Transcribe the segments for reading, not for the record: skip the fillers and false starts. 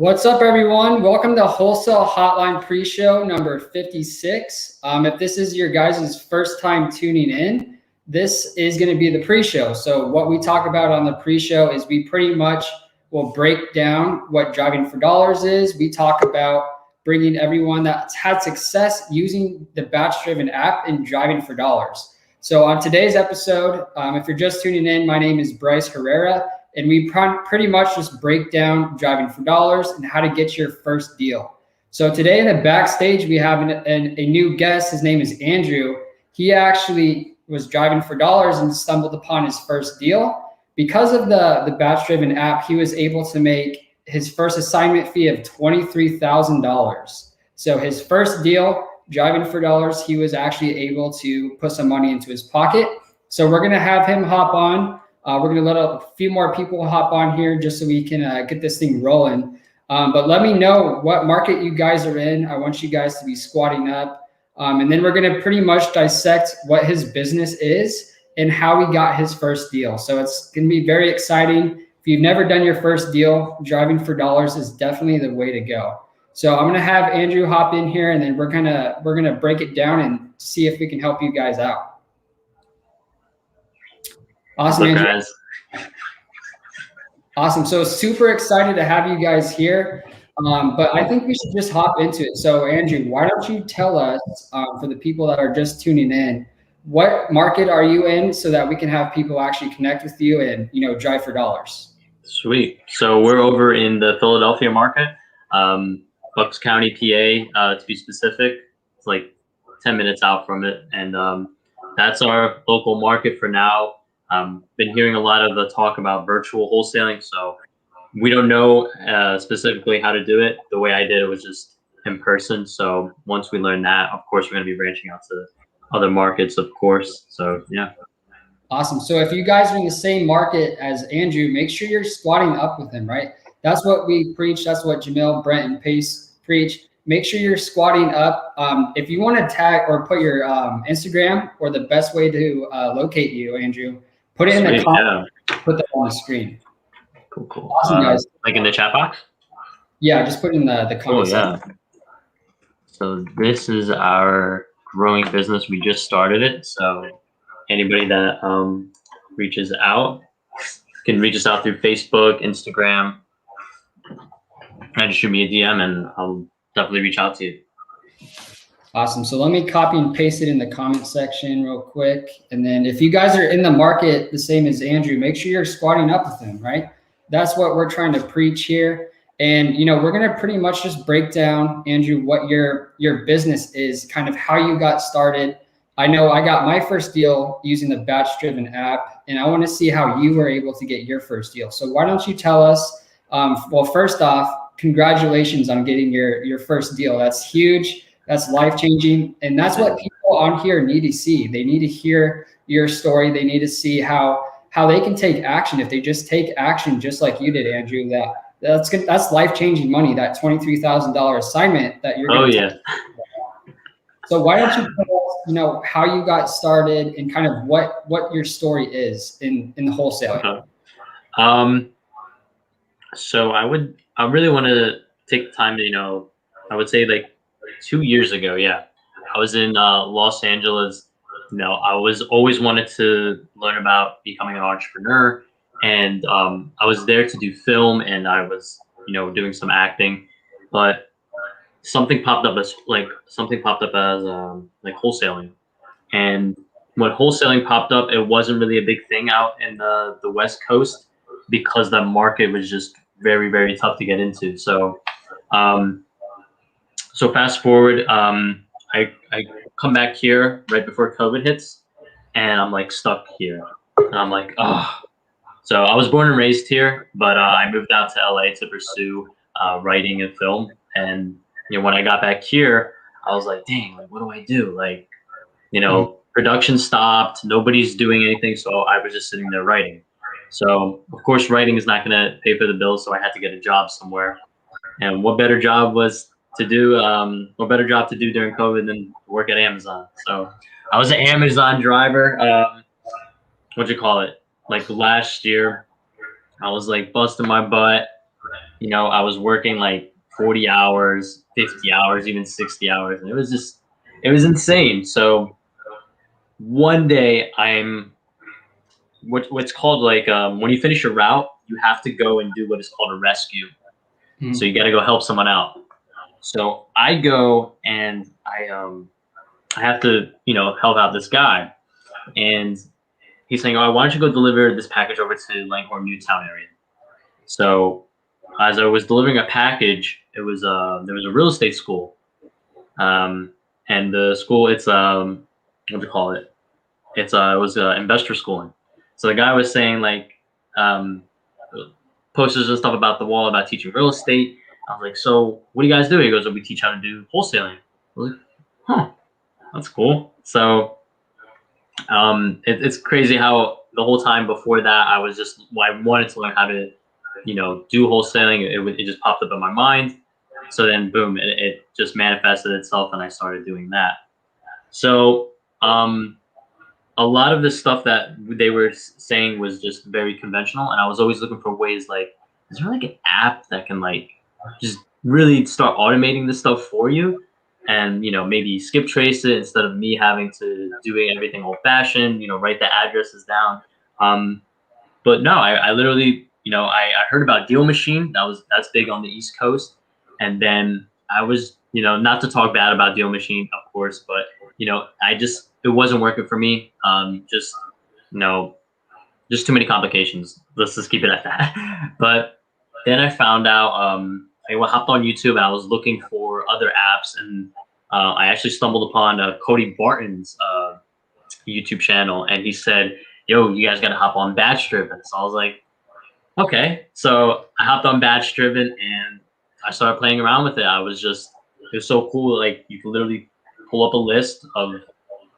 What's up, everyone? Welcome to Wholesale Hotline pre-show number 56. If this is your guys' first time tuning in, this is going to be the pre-show. So what we talk about on the pre-show is we pretty much will break down what Driving for Dollars is. We talk about bringing everyone that's had success using the BatchDriven app and Driving for Dollars. So on today's episode, if you're just tuning in, my name is Bryce Herrera. And we pretty much just break down Driving for Dollars and how to get your first deal. So today in the backstage, we have a new guest. His name is Andrew. He actually was Driving for Dollars and stumbled upon his first deal. Because of the BatchDriven app, he was able to make his first assignment fee of $23,000. So his first deal, Driving for Dollars, he was actually able to put some money into his pocket. So we're going to have him hop on. We're going to let a few more people hop on here just so we can get this thing rolling. But let me know what market you guys are in. I want you guys to be squatting up. And then we're going to pretty much dissect what his business is and how he got his first deal. So it's going to be very exciting. If you've never done your first deal, Driving for Dollars is definitely the way to go. So I'm going to have Andrew hop in here, and then we're going to break it down and see if we can help you guys out. Awesome, Andrew. Guys. Awesome. So super excited to have you guys here. But I think we should just hop into it. So Andrew, why don't you tell us, for the people that are just tuning in, what market are you in so that we can have people actually connect with you and, drive for dollars? Sweet. So we're over in the Philadelphia market, Bucks County, PA, to be specific. It's like 10 minutes out from it. And that's our local market for now. Been hearing a lot of talk about virtual wholesaling, so we don't know specifically how to do it. The way I did it was just in person. So once we learn that, of course, we're going to be branching out to other markets, of course. So yeah. Awesome. So if you guys are in the same market as Andrew, make sure you're squatting up with him, right? That's what we preach. That's what Jamil, Brent, and Pace preach. Make sure you're squatting up. If you want to tag or put your Instagram or the best way to locate you, Andrew, put it in the comments. Yeah. Put that on the screen. Cool. Awesome, guys. Like in the chat box? Yeah, just put in the comments. Oh, yeah. So this is our growing business. We just started it. So anybody that reaches out can reach us out through Facebook, Instagram. And just shoot me a DM and I'll definitely reach out to you. Awesome. So let me copy and paste it in the comment section real quick. And then if you guys are in the market the same as Andrew, make sure you're squatting up with him, right? That's what we're trying to preach here. And, we're going to pretty much just break down, Andrew, what your business is, kind of how you got started. I know I got my first deal using the BatchDriven app, and I want to see how you were able to get your first deal. So why don't you tell us, well, first off, congratulations on getting your first deal. That's huge. That's life-changing. And that's what people on here need to see. They need to hear your story. They need to see how they can take action. If they just take action, just like you did, Andrew, that's life-changing money, that $23,000 assignment that you're going to take. So why don't you tell us, how you got started and kind of what your story is in the wholesaling? So I really want to take the time to, I would say like 2 years ago, yeah, I was in Los Angeles. I was always wanted to learn about becoming an entrepreneur, and I was there to do film, and I was, doing some acting, but something popped up as wholesaling. And when wholesaling popped up, it wasn't really a big thing out in the West Coast because the market was just very, very tough to get into. So fast forward, I come back here right before COVID hits, and I'm like stuck here. And I'm like, oh. So I was born and raised here, but I moved out to LA to pursue writing and film. And when I got back here, I was like, dang, what do I do? Like, production stopped, nobody's doing anything, so I was just sitting there writing. So of course, writing is not going to pay for the bills, so I had to get a job somewhere. And what better job to do during COVID than work at Amazon? So I was an Amazon driver. Like last year, I was like busting my butt, I was working like 40 hours, 50 hours, even 60 hours. And it was insane. So one day what's called like, when you finish your route, you have to go and do what is called a rescue. So you got to go help someone out. So I go and I have to, help out this guy. And he's saying, "Oh, why don't you go deliver this package over to Langhorne Newtown area?" So as I was delivering a package, there was a real estate school, and the school what do you call it? It was investor schooling. So the guy was saying like posters and stuff about the wall about teaching real estate. I was like, "So what do you guys do?" He goes, "Oh, we teach how to do wholesaling." I was like, "Huh, that's cool." So it's crazy how the whole time before that I wanted to learn how to do wholesaling. It just popped up in my mind. So then boom, it just manifested itself and I started doing that. So a lot of the stuff that they were saying was just very conventional, and I was always looking for ways like, is there like an app that can like just really start automating this stuff for you? And maybe skip trace it instead of me having to doing everything old fashioned, write the addresses down. But no, I literally, I heard about Deal Machine. That's big on the East Coast. And then I was, not to talk bad about Deal Machine, of course, but it wasn't working for me. Just just too many complications. Let's just keep it at that. But then I found out, I hopped on YouTube and I was looking for other apps, and I actually stumbled upon Cody Barton's YouTube channel, and he said, "Yo, you guys got to hop on BatchDriven." So I was like, okay. So I hopped on BatchDriven and I started playing around with it. It was so cool. Like you can literally pull up a list of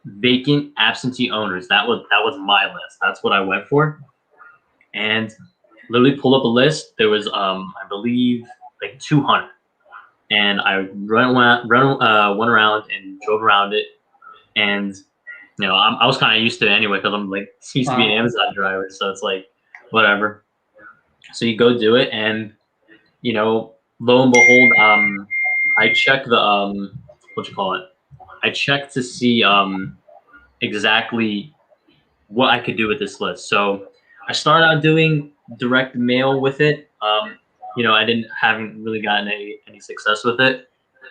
vacant absentee owners. That was my list. That's what I went for. And literally pull up a list. There was I believe like 200. And I went around and drove around it. And I was kind of used to it anyway because I'm like used to be an Amazon driver, so it's like whatever. So you go do it, and lo and behold, I check the what you call it. I checked to see exactly what I could do with this list. So I started out doing direct mail with it. I haven't really gotten any success with it.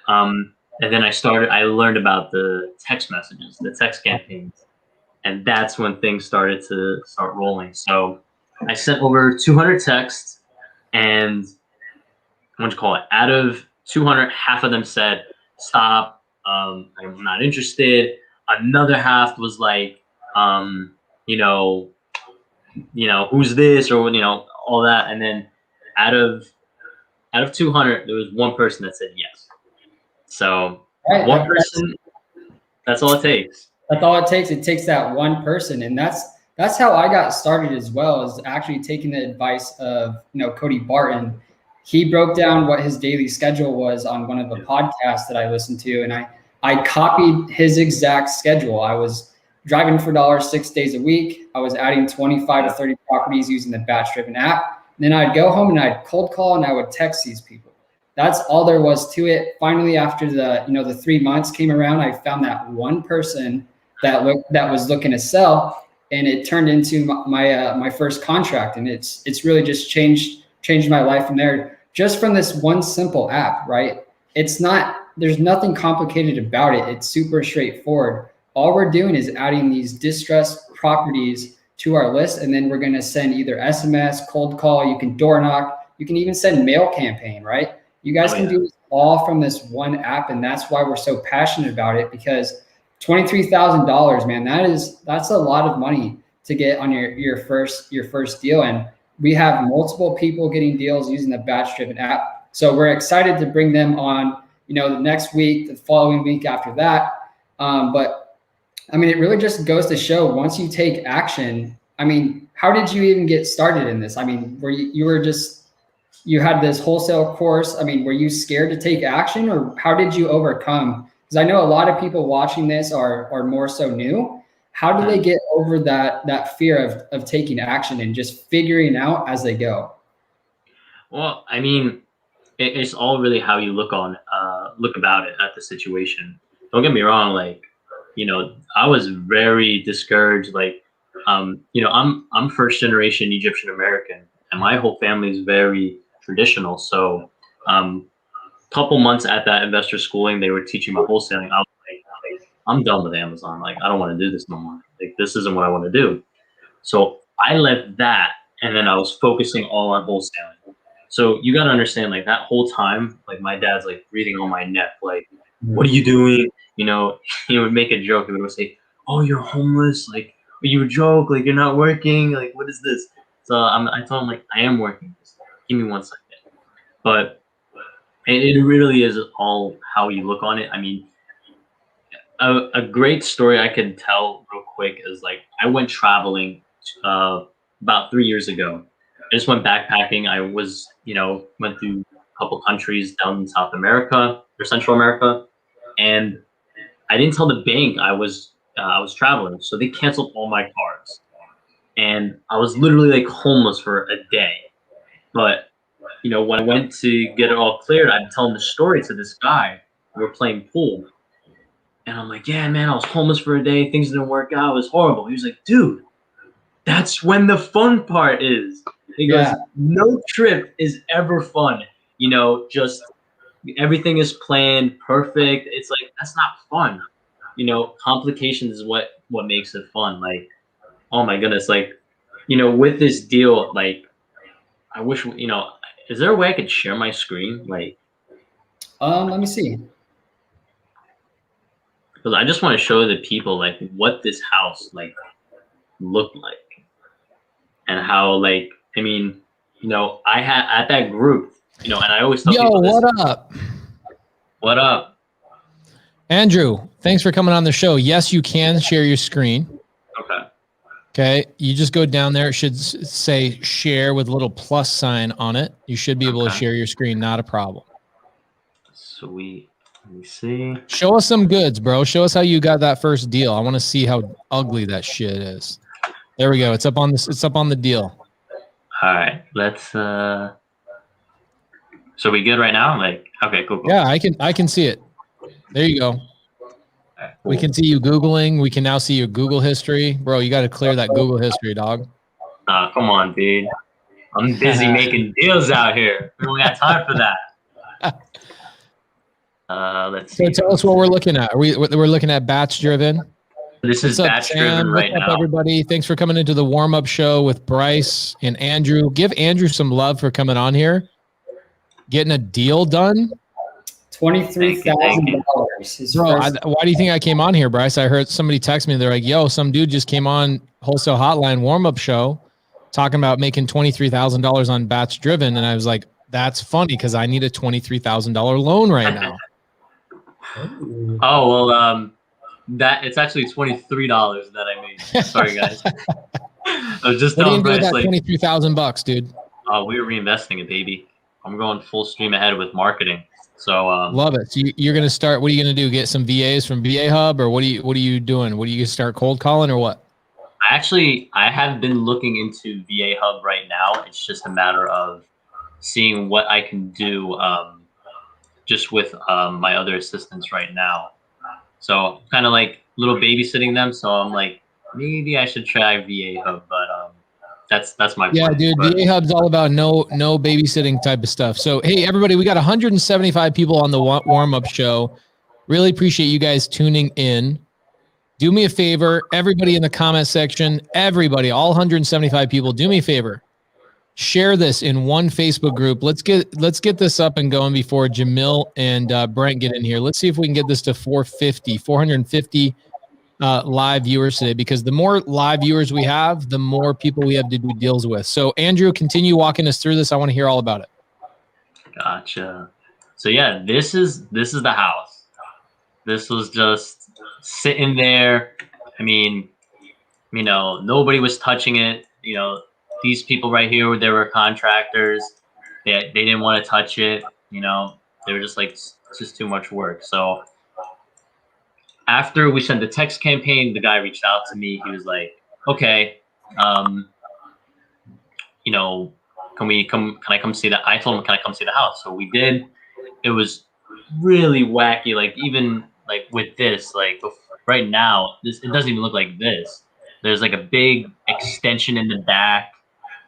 And then I learned about the text messages, the text campaigns, and that's when things started to start rolling. So I sent over 200 texts, and out of 200, half of them said, "Stop, I'm not interested." Another half was like, who's this, or all that. And then out of 200, there was one person that said yes. So one person, that's all it takes. That's all it takes. It takes that one person, and that's how I got started as well. Is actually taking the advice of Cody Barton. He broke down what his daily schedule was on one of the podcasts that I listened to, and I copied his exact schedule. I was driving for dollars 6 days a week. I was adding 25 to 30 properties using the BatchDriven app. And then I'd go home and I'd cold call and I would text these people. That's all there was to it. Finally, after the 3 months came around, I found that one person that was looking to sell, and it turned into my first contract. And it's really just changed my life from there, just from this one simple app, right? There's nothing complicated about it. It's super straightforward. All we're doing is adding these distressed properties to our list, and then we're going to send either SMS, cold call, you can door knock, you can even send mail campaign, right? You guys can do this all from this one app, and that's why we're so passionate about it, because $23,000, man, that's a lot of money to get on your first deal. And we have multiple people getting deals using the BatchDriven app. So we're excited to bring them on, the next week, the following week after that. But I mean, it really just goes to show, once you take action, I mean, how did you even get started in this? I mean, you had this wholesale course. I mean, were you scared to take action, or how did you overcome? Because I know a lot of people watching this are more so new. How do they get over that fear of taking action and just figuring out as they go? Well, I mean, it's all really how you look about it at the situation. Don't get me wrong, like, I was very discouraged. Like, I'm first generation Egyptian American, and my whole family is very traditional. So, couple months at that investor schooling, they were teaching me wholesaling. I was like, I'm done with Amazon. Like, I don't want to do this no more. Like, this isn't what I want to do. So I left that, and then I was focusing all on wholesaling. So you got to understand, like, that whole time, like, my dad's like breathing on my neck, like, what are you doing? He would make a joke. He would say, "Oh, you're homeless. Like, you joke. Like, you're not working. Like, what is this?" So I told him, like, I am working. Just give me 1 second. But it really is all how you look on it. I mean, a great story I could tell real quick is, like, I went traveling about 3 years ago. I just went backpacking. I went through a couple countries down in South America or Central America, and I didn't tell the bank I was traveling, so they canceled all my cards, and I was literally like homeless for a day. But when I went to get it all cleared, I'd tell the story to this guy. We were playing pool, and I'm like, yeah, man, I was homeless for a day. Things didn't work out. It was horrible. He was like, dude, that's when the fun part is. He goes, Yeah. no trip is ever fun. Just everything is planned perfect. It's like, that's not fun. Complications is what makes it fun. Like, oh my goodness, like, with this deal, like, I wish, is there a way I could share my screen? Like, Let me see. because I just want to show the people, like, what this house, like, looked like. And how, like, I mean, I had at that group, and I always tell people this. What up? What up? Andrew, thanks for coming on the show. Yes, you can share your screen. Okay. Okay. You just go down there. It should say share with a little plus sign on it. You should be able to share your screen. Not a problem. Sweet. Let me see. Show us some goods, bro. Show us how you got that first deal. I want to see how ugly that shit is. There we go. It's up on this. It's up on the deal. All right. Let's, so we good right now? Like, okay, cool. Yeah, I can see it. There you go. Right, cool. We can see you Googling. We can now see your Google history. Bro, you got to clear that Google history, dog. Come on, dude. I'm busy making deals out here. We don't got time for that. Let's see. So tell us what we're looking at. We're looking at BatchDriven. This is BatchDriven right now. What's up, everybody? Thanks for coming into the warm-up show with Bryce and Andrew. Give Andrew some love for coming on here, getting a deal done. $23,000. Bro, why do you think I came on here, Bryce? I heard somebody text me. They're like, yo, some dude just came on Wholesale Hotline warm-up show talking about making $23,000 on BatchDriven. And I was like, that's funny because I need a $23,000 loan right now. Oh, well, that it's actually $23 that I made. Sorry, guys. I was just telling Bryce, like, $23,000, dude. We're reinvesting it, baby. I'm going full stream ahead with marketing. So love it. So you're gonna start. What are you gonna do? Get some VAs from VA Hub, or what are you doing? What are you gonna start cold calling, or what? I have been looking into VA Hub right now. It's just a matter of seeing what I can do just with my other assistants right now. So kind of like little babysitting them. So I'm like, maybe I should try VA Hub, but that's my plan. Yeah, dude. But VA Hub's all about no babysitting type of stuff. So hey, everybody, we got 175 people on the warm up show. Really appreciate you guys tuning in. Do me a favor, everybody in the comment section, everybody, all 175 people, do me a favor. Share this in one Facebook group. Let's get this up and going before Jamil and Brent get in here. Let's see if we can get this to 450 live viewers today, because the more live viewers we have, the more people we have to do deals with. So Andrew, continue walking us through this. I want to hear all about it. Gotcha. So yeah, this is the house. This was just sitting there. I mean, nobody was touching it. These people right here, they were contractors. They didn't want to touch it. They were just like, it's just too much work. So after we sent the text campaign, the guy reached out to me. He was like, okay, can I come see that? I told him, can I come see the house? So we did. It was really wacky. Like even like with this, like right now, it doesn't even look like this. There's like a big extension in the back.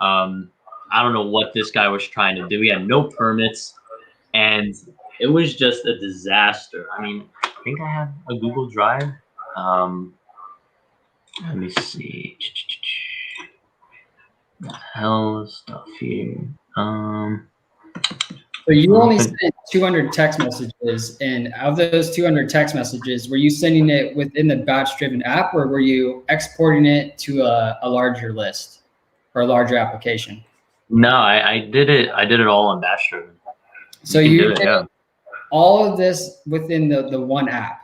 I don't know what this guy was trying to do. He had no permits, and it was just a disaster. I mean, I think I have a Google Drive. Let me see. What the hell is stuff here? So you only sent 200 text messages, and of those 200 text messages, were you sending it within the BatchDriven app, or were you exporting it to a larger list or a larger application? No, I did it. I did it all on BatchDriven. So you did all of this within the one app.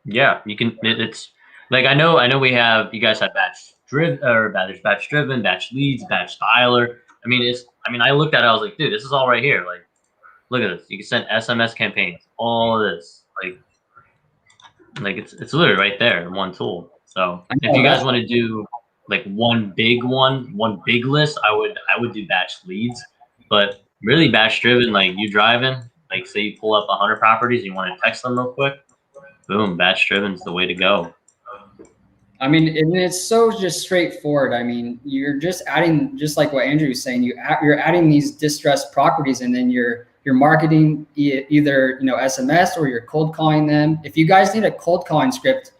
Yeah, you can. It's like I know we have, you guys have BatchDriven, Batch Leads, Batch Dialer. I mean, I looked at it. I was like, dude, this is all right here. Like, look at this. You can send SMS campaigns. All of this. Like it's literally right there in one tool. So if you guys want to do like one big list, I would do Batch Leads. But really, BatchDriven, like you driving, like say you pull up 100 properties, you want to text them real quick. Boom, BatchDriven's the way to go. I mean, and it's so just straightforward. I mean, you're just adding, just like what Andrew was saying, you're adding these distressed properties, and then you're marketing either SMS, or you're cold calling them. If you guys need a cold calling script,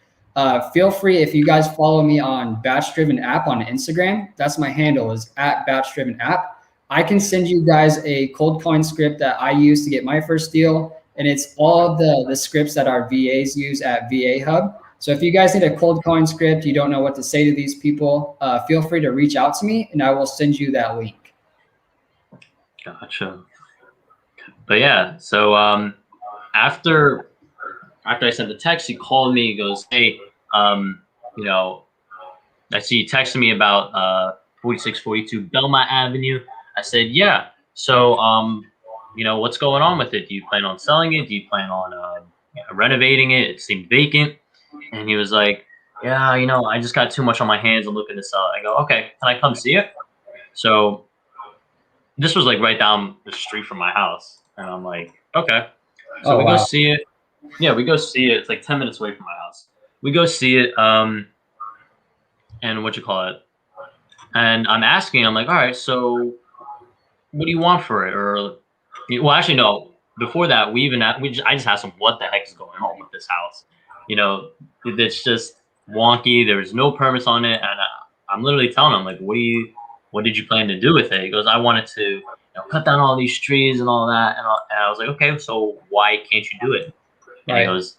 feel free. If you guys follow me on BatchDriven app on Instagram, that's my handle, is @BatchDriven app. I can send you guys a cold calling script that I use to get my first deal, and it's all the scripts that our VAs use at VA Hub. So if you guys need a cold calling script, you don't know what to say to these people, feel free to reach out to me, and I will send you that link. Gotcha. But yeah, so after I sent the text, he called me. He goes, "Hey, I see you texting me about 4642 Belmont Avenue." I said, "Yeah. So what's going on with it? Do you plan on selling it? Do you plan on renovating it? It seemed vacant." And he was like, "Yeah, I just got too much on my hands. I'm looking to sell it." I go, "Okay, can I come see it?" So this was like right down the street from my house. And I'm like, "Okay." So we go see it. Yeah, we go see it. It's like 10 minutes away from my house. We go see it. And And I'm asking, I'm like, "All right, so what do you want for it?" Or, well, actually, no. Before that, I just asked him, what the heck is going on with this house? It's just wonky. There was no permits on it, and I'm literally telling him, like, what did you plan to do with it? He goes, "I wanted to cut down all these trees and all that." And I was like, "Okay, so why can't you do it?" And he goes,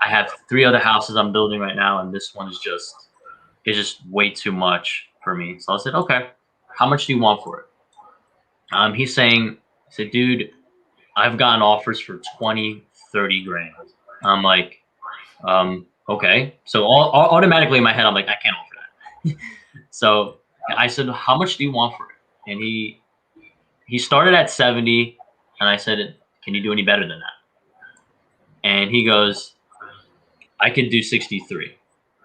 "I have 3 other houses I'm building right now, and this one is just way too much for me." So I said, "Okay, how much do you want for it?" He said, "Dude, I've gotten offers for 20, 30 grand." I'm like, okay. So automatically in my head, I'm like, I can't offer that. So I said, "How much do you want for it?" And he started at 70, and I said, "Can you do any better than that?" And he goes, "I could do 63.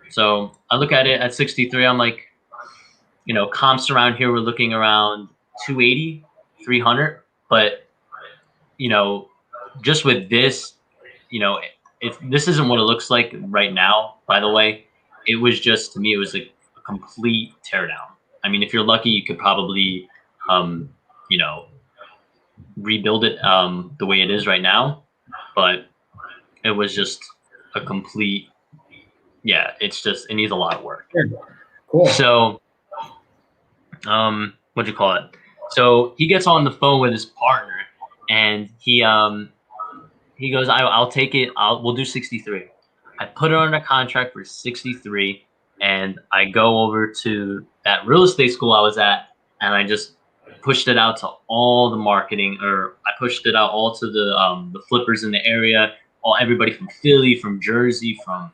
So I look at it at 63. I'm like, comps around here, we're looking around 280, 300. But, just with this, this isn't what it looks like right now, by the way. It was just, to me, it was a complete teardown. I mean, if you're lucky, you could probably, rebuild it the way it is right now. But it was just a complete, it needs a lot of work. Cool. So, what'd you call it? So he gets on the phone with his partner, and he goes, "I'll take it. We'll do 63. I put it under contract for 63, and I go over to that real estate school I was at, and I just pushed it out to all the marketing, or I pushed it out all to the flippers in the area, everybody from Philly, from Jersey, from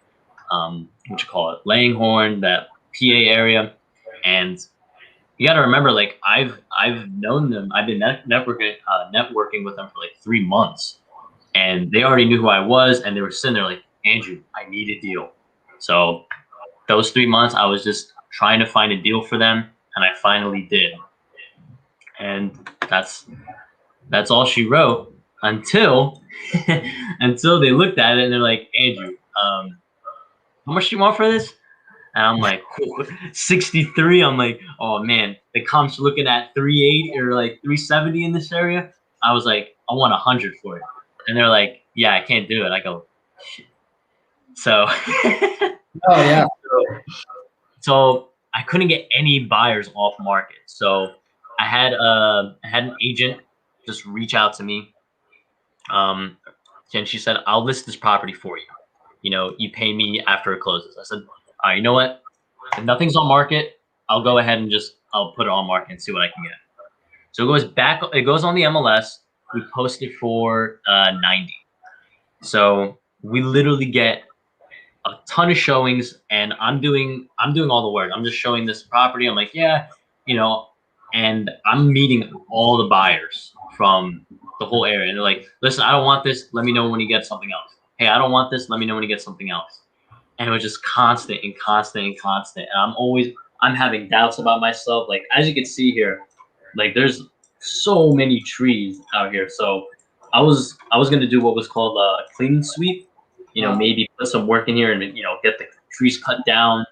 Langhorne, that PA area. And you got to remember, like, I've known them. I've been networking with them for like 3 months, and they already knew who I was, and they were sitting there like, "Andrew, I need a deal." So those 3 months, I was just trying to find a deal for them, and I finally did. And that's all she wrote until until they looked at it and they're like, Andrew, how much do you want for this? And I'm like, 63. I'm like, oh man, the comps looking at 380 or like 370 in this area. I was like, I want 100 for it. And they're like, yeah, I can't do it. I go, shit. So, Oh yeah. so I couldn't get any buyers off market. So I had an agent just reach out to me. And she said, I'll list this property for you. You know, you pay me after it closes. I said, all right, you know what? If nothing's on market, I'll go ahead and I'll put it on market and see what I can get. So it goes on the MLS. We post it for 90. So we literally get a ton of showings, and I'm doing all the work. I'm just showing this property. I'm like, yeah, you know, and I'm meeting all the buyers from the whole area. And they're like, listen, I don't want this. Let me know when you get something else. Hey, I don't want this. Let me know when you get something else. And it was just constant and constant and constant. And I'm having doubts about myself. Like, as you can see here, like there's so many trees out here. So I was going to do what was called a clean sweep, you know, maybe put some work in here and, you know, get the trees cut down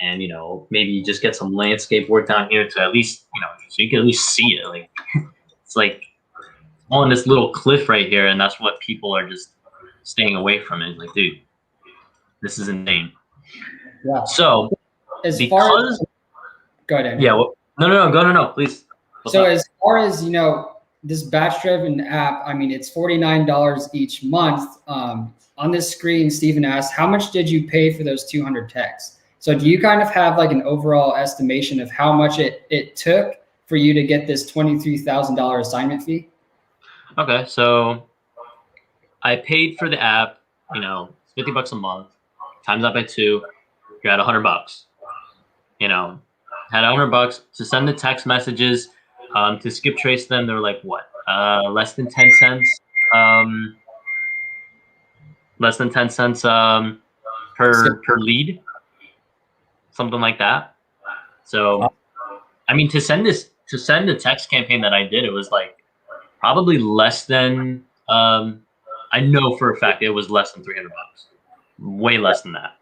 and, you know, maybe just get some landscape work down here to at least, you know, so you can at least see it. Like, it's like on this little cliff right here. And that's what people are just staying away from it. Like, dude, this is insane. Yeah. So go ahead, Andrew. Yeah. Well, no, please. So as far as, you know, this BatchDriven app, I mean, it's $49 each month. On this screen, Stephen asked, how much did you pay for those 200 texts? So do you kind of have like an overall estimation of how much it took for you to get this $23,000 assignment fee? Okay. So I paid for the app, you know, it's $50 a month, times that by 2, you're at $100. You know, had $100 to send the text messages, to skip trace them. They're like, what? Less than 10 cents. Less than 10 cents per lead, something like that. So, I mean, to send the text campaign that I did, it was like probably less than. I know for a fact it was less than $300, way less than that.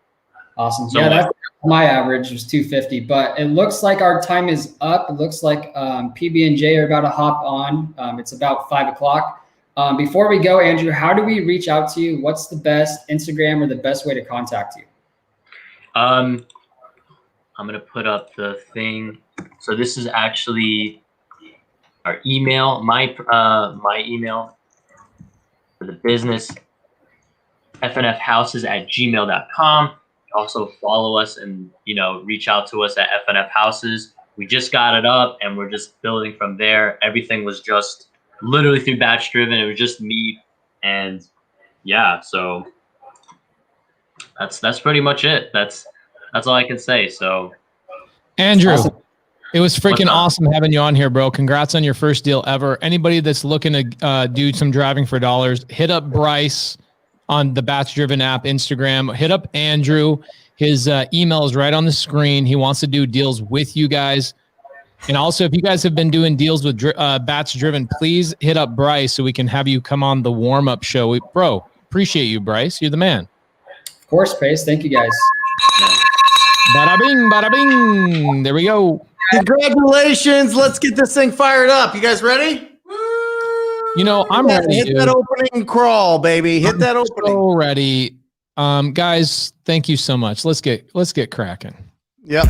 Awesome. So yeah, that's my average was $250, but it looks like our time is up. It looks like PB&J are about to hop on. It's about 5 o'clock. Before we go, Andrew, how do we reach out to you? What's the best Instagram or the best way to contact you? I'm gonna put up the thing. So this is actually our email, my email for the business, fnfhouses@gmail.com. Also follow us and, you know, reach out to us at FNF Houses. We just got it up and we're just building from there. Everything was just literally through BatchDriven. It was just me, and yeah, so that's pretty much it. That's all I can say. So Andrew, awesome. It was freaking awesome having you on here, bro. Congrats on your first deal ever. Anybody that's looking to do some driving for dollars, hit up Bryce on the BatchDriven app, Instagram. Hit up Andrew. His email is right on the screen. He wants to do deals with you guys. And also, if you guys have been doing deals with BatchDriven, please hit up Bryce so we can have you come on the warm-up show. Bro, appreciate you, Bryce. You're the man. Of course, Pace. Thank you, guys. Bada bing, bada bing. There we go. Congratulations. Let's get this thing fired up. You guys ready? You know, I'm ready. Hit that opening crawl, baby. Hit that opening. So ready. Guys, thank you so much. Let's get cracking. Yep.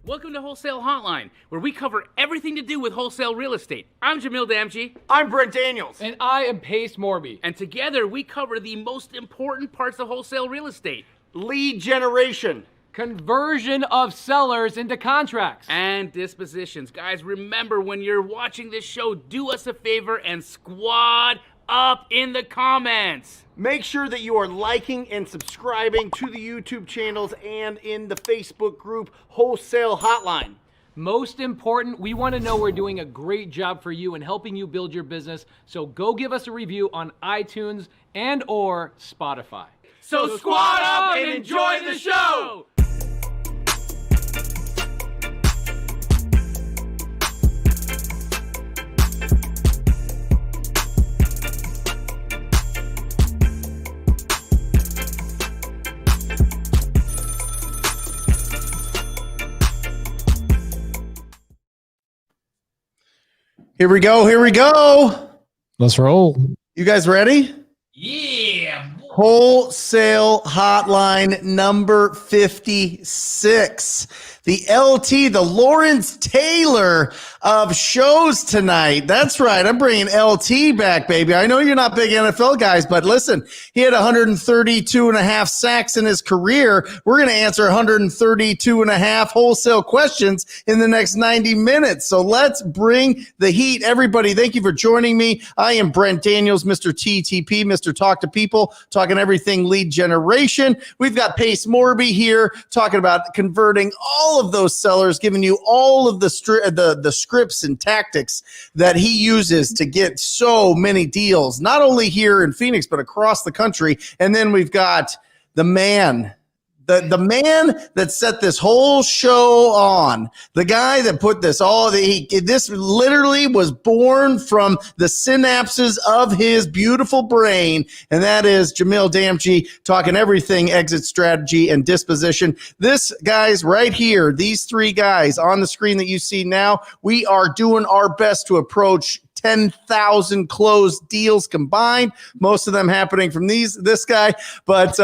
Welcome to Wholesale Hotline, where we cover everything to do with wholesale real estate. I'm Jamil Damji. I'm Brent Daniels. And I am Pace Morby. And together we cover the most important parts of wholesale real estate. Lead generation. Conversion of sellers into contracts. And dispositions. Guys, remember when you're watching this show, do us a favor and squad up in the comments. Make sure that you are liking and subscribing to the YouTube channels and in the Facebook group Wholesale Hotline. Most important, we want to know we're doing a great job for you and helping you build your business. So go give us a review on iTunes and or Spotify. So squad up and enjoy the show. Here we go. Here we go. Let's roll. You guys ready? Yeah. Wholesale Hotline number 56. The LT, the Lawrence Taylor of shows tonight. That's right. I'm bringing LT back, baby. I know you're not big NFL guys, but listen, he had 132 and a half sacks in his career. We're going to answer 132 and a half wholesale questions in the next 90 minutes. So let's bring the heat. Everybody, thank you for joining me. I am Brent Daniels, Mr. TTP, Mr. Talk to People, talking everything lead generation. We've got Pace Morby here talking about converting all of those sellers, giving you all of the scripts and tactics that he uses to get so many deals, not only here in Phoenix, but across the country. And then we've got the man, the man that set this whole show on, the guy that put this this literally was born from the synapses of his beautiful brain, and that is Jamil Damji, talking everything exit strategy and disposition. This guys right here, these three guys on the screen that you see now, we are doing our best to approach 10,000 closed deals combined, most of them happening from this guy, but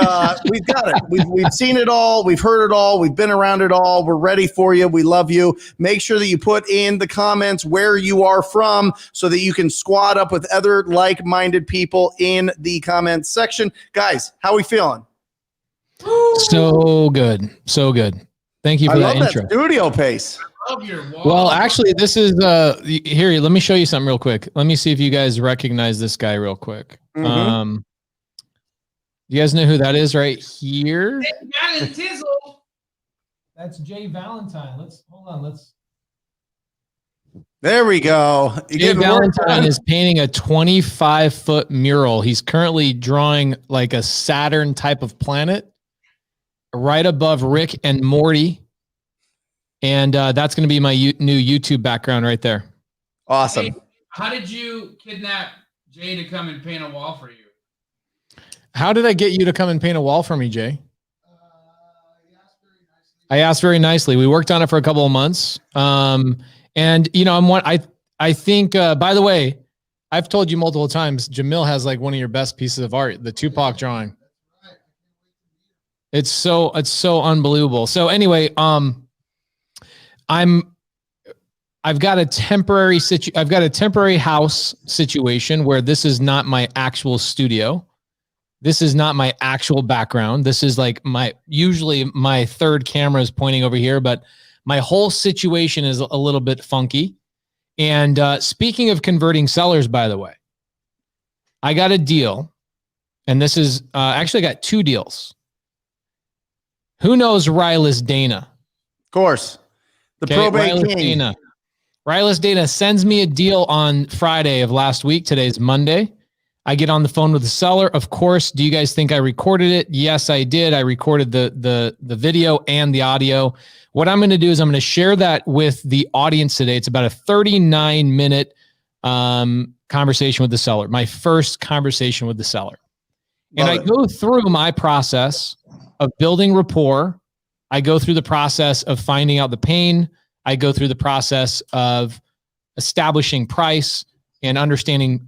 we've got it. We've seen it all. We've heard it all. We've been around it all. We're ready for you. We love you. Make sure that you put in the comments where you are from so that you can squad up with other like-minded people in the comments section. Guys, how we feeling? So good. So good. Thank you for that intro. That studio pace. Well, actually, this is here. Let me show you something real quick. Let me see if you guys recognize this guy real quick. Mm-hmm. You guys know who that is right here? That's Jay Valentine. There we go. Jay Valentine is painting a 25-foot mural. He's currently drawing like a Saturn type of planet right above Rick and Morty. And that's going to be my new YouTube background right there. Awesome. Hey, how did you kidnap Jay to come and paint a wall for you? How did I get you to come and paint a wall for me, Jay? I asked very nicely. We worked on it for a couple of months. And you know, I think, by the way, I've told you multiple times, Jamil has like one of your best pieces of art, the Tupac drawing. It's so unbelievable. So anyway, I've got a temporary house situation where this is not my actual studio. This is not my actual background. This is like usually my third camera is pointing over here, but my whole situation is a little bit funky. And speaking of converting sellers, by the way, I got a deal, and this is actually I got two deals. Who knows Rylus Dana? Of course. The probate Rylus king. Dana. Rylus Dana sends me a deal on Friday of last week. Today's Monday. I get on the phone with the seller. Of course, do you guys think I recorded it? Yes, I did. I recorded the video and the audio. What I'm going to do is I'm going to share that with the audience today. It's about a 39-minute conversation with the seller, my first conversation with the seller. And I go through my process of building rapport. I go through the process of finding out the pain. I go through the process of establishing price and understanding,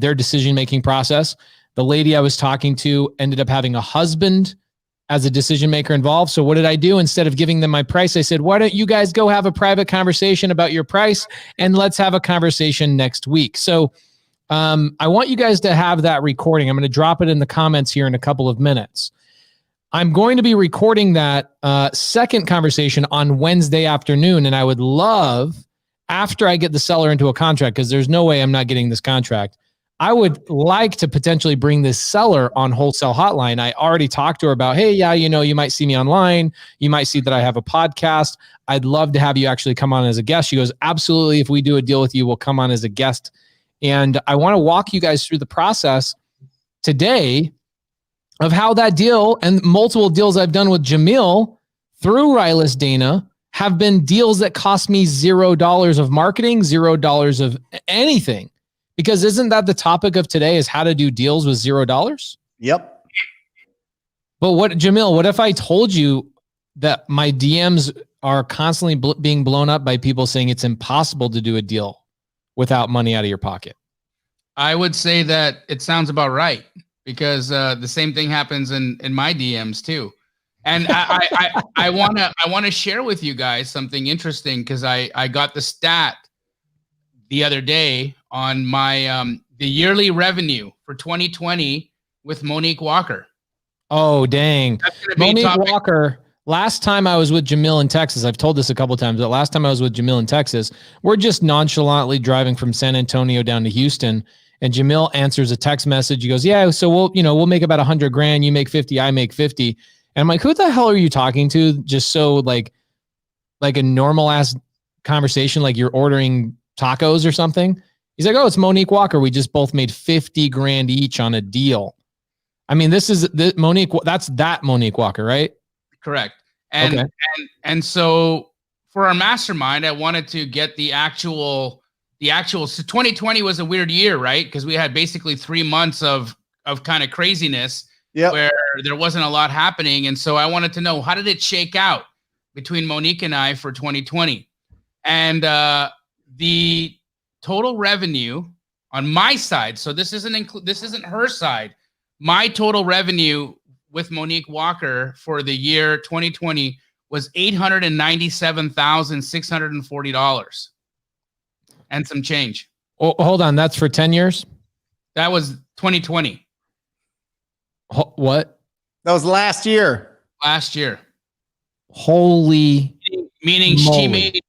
their decision-making process. The lady I was talking to ended up having a husband as a decision maker involved. So what did I do? Instead of giving them my price, I said, why don't you guys go have a private conversation about your price, and let's have a conversation next week. So I want you guys to have that recording. I'm going to drop it in the comments here in a couple of minutes. I'm going to be recording that second conversation on Wednesday afternoon, and I would love, after I get the seller into a contract, because there's no way I'm not getting this contract, I would like to potentially bring this seller on Wholesale Hotline. I already talked to her about, hey, yeah, you might see me online. You might see that I have a podcast. I'd love to have you actually come on as a guest. She goes, absolutely. If we do a deal with you, we'll come on as a guest. And I want to walk you guys through the process today of how that deal and multiple deals I've done with Jamil through Rylus Dana have been deals that cost me $0 of marketing, $0 of anything. Because isn't that the topic of today, is how to do deals with $0? Yep. But Jamil, what if I told you that my DMs are constantly being blown up by people saying it's impossible to do a deal without money out of your pocket? I would say that it sounds about right, because the same thing happens in my DMs too. And I want to share with you guys something interesting, because I got the stat the other day on my the yearly revenue for 2020 with Monique Walker. Oh, dang. Monique Walker, last time I was with Jamil in Texas, I've told this a couple of times, but last time I was with Jamil in Texas, we're just nonchalantly driving from San Antonio down to Houston, and Jamil answers a text message. He goes, yeah, so we'll make about $100,000. You make 50, I make 50. And I'm like, who the hell are you talking to? Just so like a normal ass conversation, like you're ordering tacos or something. He's like, oh, it's Monique Walker. We just both made $50,000 each on a deal. I mean, this is Monique. That's that Monique Walker, right? Correct. And so for our mastermind, I wanted to get the actual. So 2020 was a weird year, right? Because we had basically 3 months of kind of craziness, where there wasn't a lot happening. And so I wanted to know, how did it shake out between Monique and I for 2020? And the total revenue on my side, so this isn't her side. My total revenue with Monique Walker for the year 2020 was $897,640 and some change. Oh, hold on, that's for 10 years? That was 2020. What? That was last year. Last year. Holy meaning moly.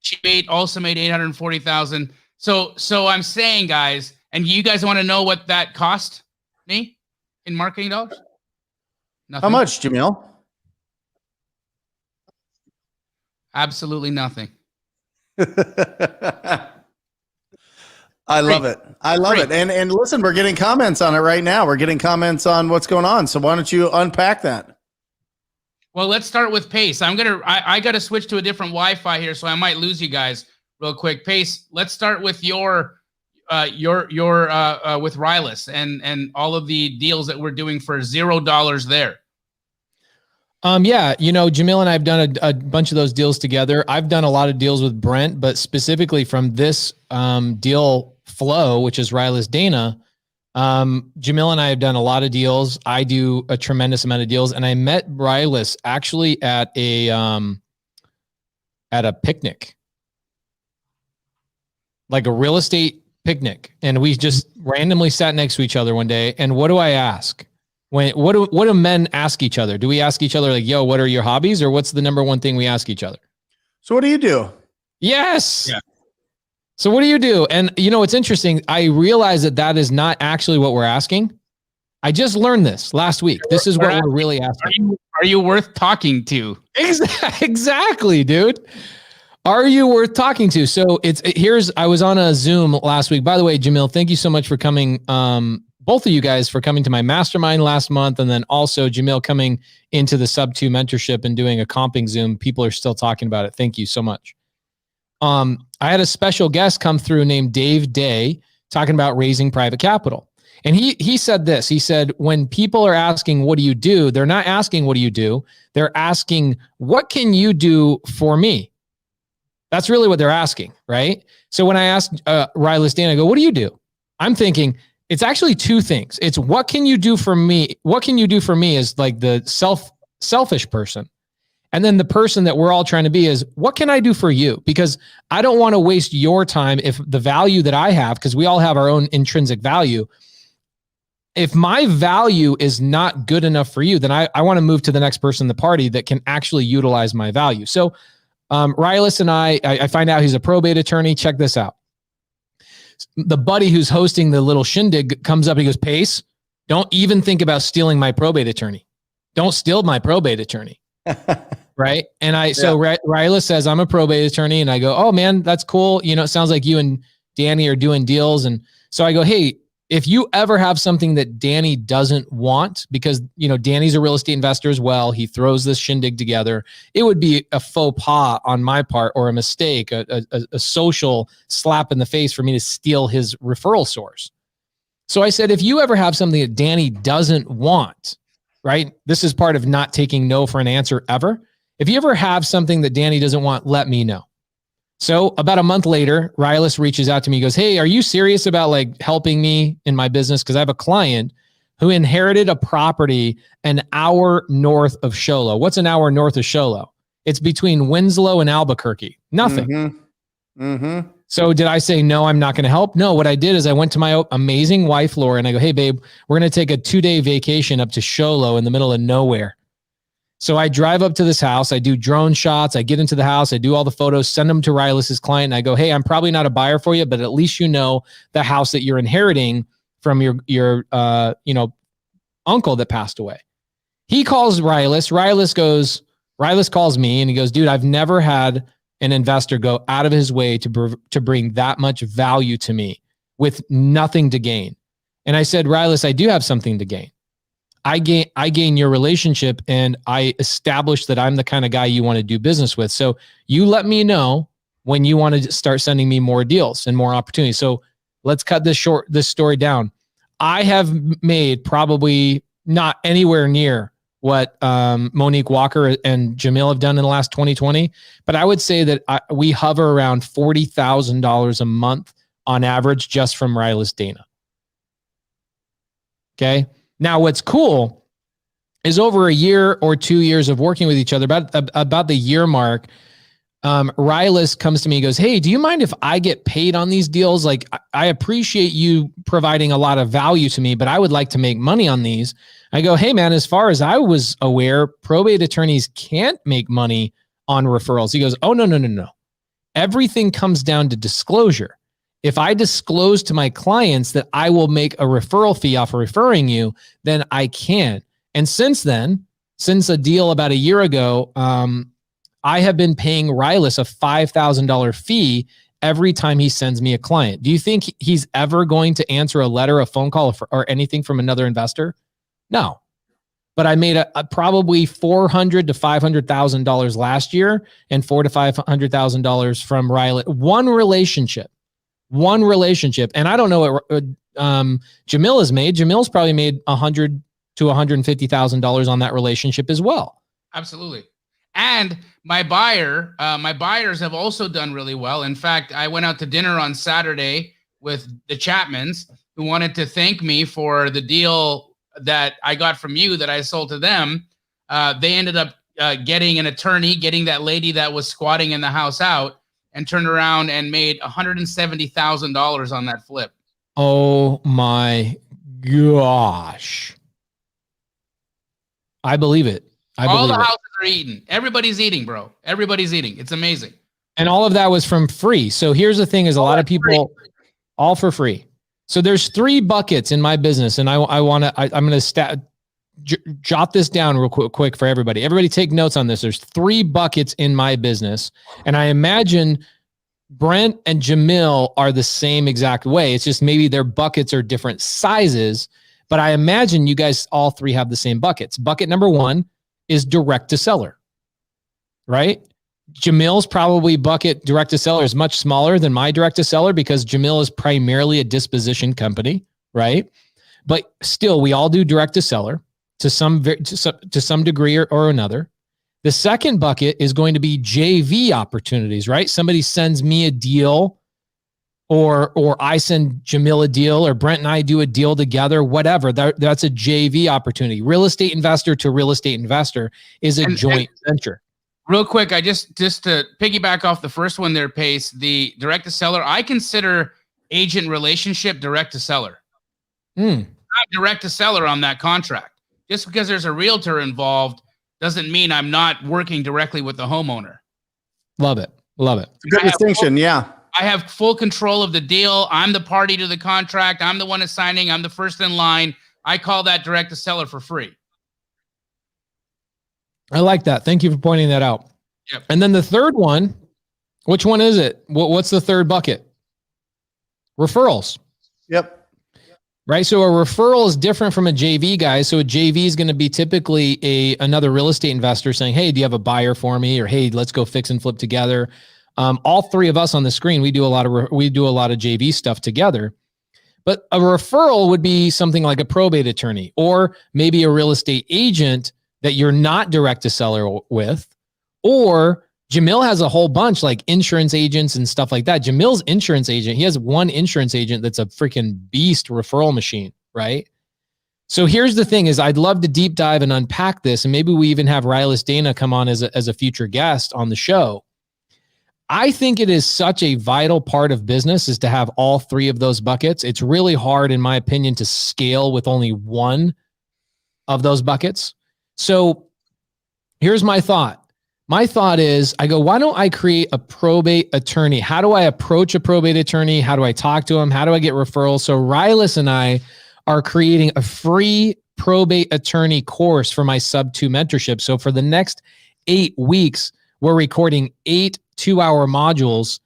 she also made 840,000. So I'm saying, guys, and you guys want to know what that cost me in marketing dollars? Nothing. How much, Jamil? Absolutely nothing. I love it. I love it. And listen, we're getting comments on it right now. We're getting comments on what's going on. So why don't you unpack that? Well, let's start with Pace. I got to switch to a different Wi-Fi here, so I might lose you guys real quick. Pace, let's start with your with Rylus and all of the deals that we're doing for $0 there. Yeah, Jamil and I have done a bunch of those deals together. I've done a lot of deals with Brent, but specifically from this deal flow, which is Rylus Dana, Jamil and I have done a lot of deals. I do a tremendous amount of deals, and I met Rylus actually at a picnic, like a real estate picnic, and we just randomly sat next to each other one day. And what do I ask? What do men ask each other? Do we ask each other like, yo, what are your hobbies? Or what's the number one thing we ask each other? So what do you do? Yes. Yeah. So what do you do? And it's interesting. I realize that is not actually what we're asking. I just learned this last week. This is what we're really asking. Are you worth talking to? Exactly, dude. Are you worth talking to? So I was on a Zoom last week. By the way, Jamil, thank you so much for coming. Both of you guys for coming to my mastermind last month. And then also Jamil coming into the Sub 2 mentorship and doing a comping Zoom. People are still talking about it. Thank you so much. I had a special guest come through named Dave Day talking about raising private capital. And he said this. He said, when people are asking, what do you do? They're not asking, what do you do? They're asking, what can you do for me? That's really what they're asking, right? So when I asked Rylus Dana, I go, what do you do? I'm thinking, it's actually two things. It's what can you do for me? What can you do for me is like the selfish person. And then the person that we're all trying to be is, what can I do for you? Because I don't want to waste your time if the value that I have, because we all have our own intrinsic value. If my value is not good enough for you, then I want to move to the next person in the party that can actually utilize my value. So Rylus and I find out he's a probate attorney. Check this out. the buddy who's hosting the little shindig comes up and he goes, Pace, don't even think about stealing my probate attorney. Don't steal my probate attorney. Right. And Ryla says, I'm a probate attorney. And I go, oh man, that's cool. You know, it sounds like you and Danny are doing deals. And so I go, hey, if you ever have something that Danny doesn't want, because, you know, Danny's a real estate investor as well, he throws this shindig together, it would be a faux pas on my part or a mistake, a social slap in the face for me to steal his referral source. So I said, if you ever have something that Danny doesn't want, right? This is part of not taking no for an answer ever. If you ever have something that Danny doesn't want, let me know. So about a month later, Rylis reaches out to me. He goes, hey, are you serious about like helping me in my business? Because I have a client who inherited a property an hour north of Show Low. What's an hour north of Show Low? It's between Winslow and Albuquerque. Nothing. So did I say, no, I'm not going to help? No, what I did is I went to my amazing wife, Laura, and I go, hey, babe, we're going to take a 2-day vacation up to Show Low in the middle of nowhere. So I drive up to this house, I do drone shots, I get into the house, I do all the photos, send them to Rylis's client, and I go, hey, I'm probably not a buyer for you, but at least you know the house that you're inheriting from your uncle that passed away. He calls Rylis. Rylis calls me and he goes, dude, I've never had an investor go out of his way to bring that much value to me with nothing to gain. And I said, Rylis, I do have something to gain. I gain your relationship and I establish that I'm the kind of guy you want to do business with. So you let me know when you want to start sending me more deals and more opportunities. So let's cut this story down. I have made probably not anywhere near what Monique Walker and Jamil have done in the last 2020, but I would say that we hover around $40,000 a month on average just from Rylis Dana. Okay. Now, what's cool is over a year or 2 years of working with each other, about the year mark, Rylis comes to me and goes, hey, do you mind if I get paid on these deals? Like, I appreciate you providing a lot of value to me, but I would like to make money on these. I go, hey, man, as far as I was aware, probate attorneys can't make money on referrals. He goes, oh, no. Everything comes down to disclosure. If I disclose to my clients that I will make a referral fee off of referring you, then I can. And since a deal about a year ago, I have been paying Rylis a $5,000 fee every time he sends me a client. Do you think he's ever going to answer a letter, a phone call, or anything from another investor? No. But I made a probably $400,000 to $500,000 last year and $400,000 to $500,000 from Rylis. One relationship. And I don't know what Jamil has made. Jamil's probably made $100,000 to $150,000 on that relationship as well. Absolutely. And my buyers have also done really well. In fact, I went out to dinner on Saturday with the Chapmans, who wanted to thank me for the deal that I got from you that I sold to them. They ended up getting an attorney, getting that lady that was squatting in the house out, and turned around and made $170,000 on that flip. Oh my gosh. I believe it. All the houses are eating. Everybody's eating, bro. Everybody's eating. It's amazing. And all of that was from free. So here's the thing is a lot of people, all for free. So there's 3 buckets in my business. And I'm going to jot this down real quick for everybody. Everybody take notes on this. There's 3 buckets in my business. And I imagine Brent and Jamil are the same exact way. It's just maybe their buckets are different sizes, but I imagine you guys all 3 have the same buckets. Bucket number 1 is direct to seller, right? Jamil's probably bucket direct to seller is much smaller than my direct to seller because Jamil is primarily a disposition company, right? But still, we all do direct to seller to some degree or another. The second bucket is going to be JV opportunities, right? Somebody sends me a deal or I send Jamil a deal or Brent and I do a deal together, whatever. That's a JV opportunity. Real estate investor to real estate investor is a joint venture. Real quick, I just to piggyback off the first one there, Pace, the direct to seller, I consider agent relationship direct to seller. I'm direct to seller on that contract. Just because there's a realtor involved doesn't mean I'm not working directly with the homeowner. Love it. Good distinction. Yeah. I have full control of the deal. I'm the party to the contract. I'm the one assigning. I'm the first in line. I call that direct to seller for free. I like that. Thank you for pointing that out. Yep. And then the third one, which one is it? What's the third bucket? Referrals. Yep. Right. So a referral is different from a JV guy. So a JV is going to be typically another real estate investor saying, hey, do you have a buyer for me? Or, hey, let's go fix and flip together. All three of us on the screen, we do a lot of JV stuff together. But a referral would be something like a probate attorney, or maybe a real estate agent that you're not direct to seller with, or Jamil has a whole bunch like insurance agents and stuff like that. Jamil's insurance agent, he has one insurance agent that's a freaking beast referral machine, right? So here's the thing is I'd love to deep dive and unpack this. And maybe we even have Rylas Dana come on as a future guest on the show. I think it is such a vital part of business is to have all three of those buckets. It's really hard, in my opinion, to scale with only one of those buckets. So here's my thought. My thought is, I go, why don't I create a probate attorney? How do I approach a probate attorney? How do I talk to him? How do I get referrals? So Rylas and I are creating a free probate attorney course for my sub 2 mentorship. So for the next 8 weeks, we're recording 8 2-hour modules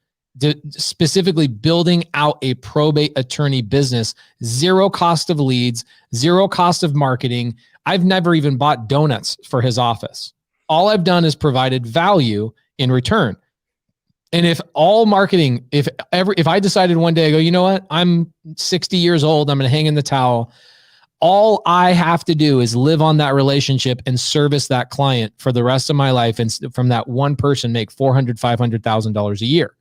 specifically building out a probate attorney business. Zero cost of leads, zero cost of marketing. I've never even bought donuts for his office. All I've done is provided value in return. And if all marketing, if I decided one day, I go, you know what? I'm 60 years old. I'm going to hang in the towel. All I have to do is live on that relationship and service that client for the rest of my life. And from that one person, make $400,000, $500,000 a year.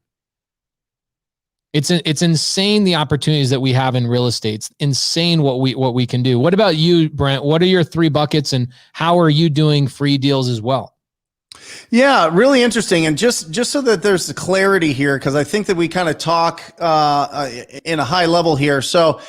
It's insane the opportunities that we have in real estate. It's insane what we can do. What about you, Brent? What are your 3 buckets and how are you doing free deals as well? Yeah, really interesting. And just so that there's clarity here, because I think that we kind of talk in a high level here. So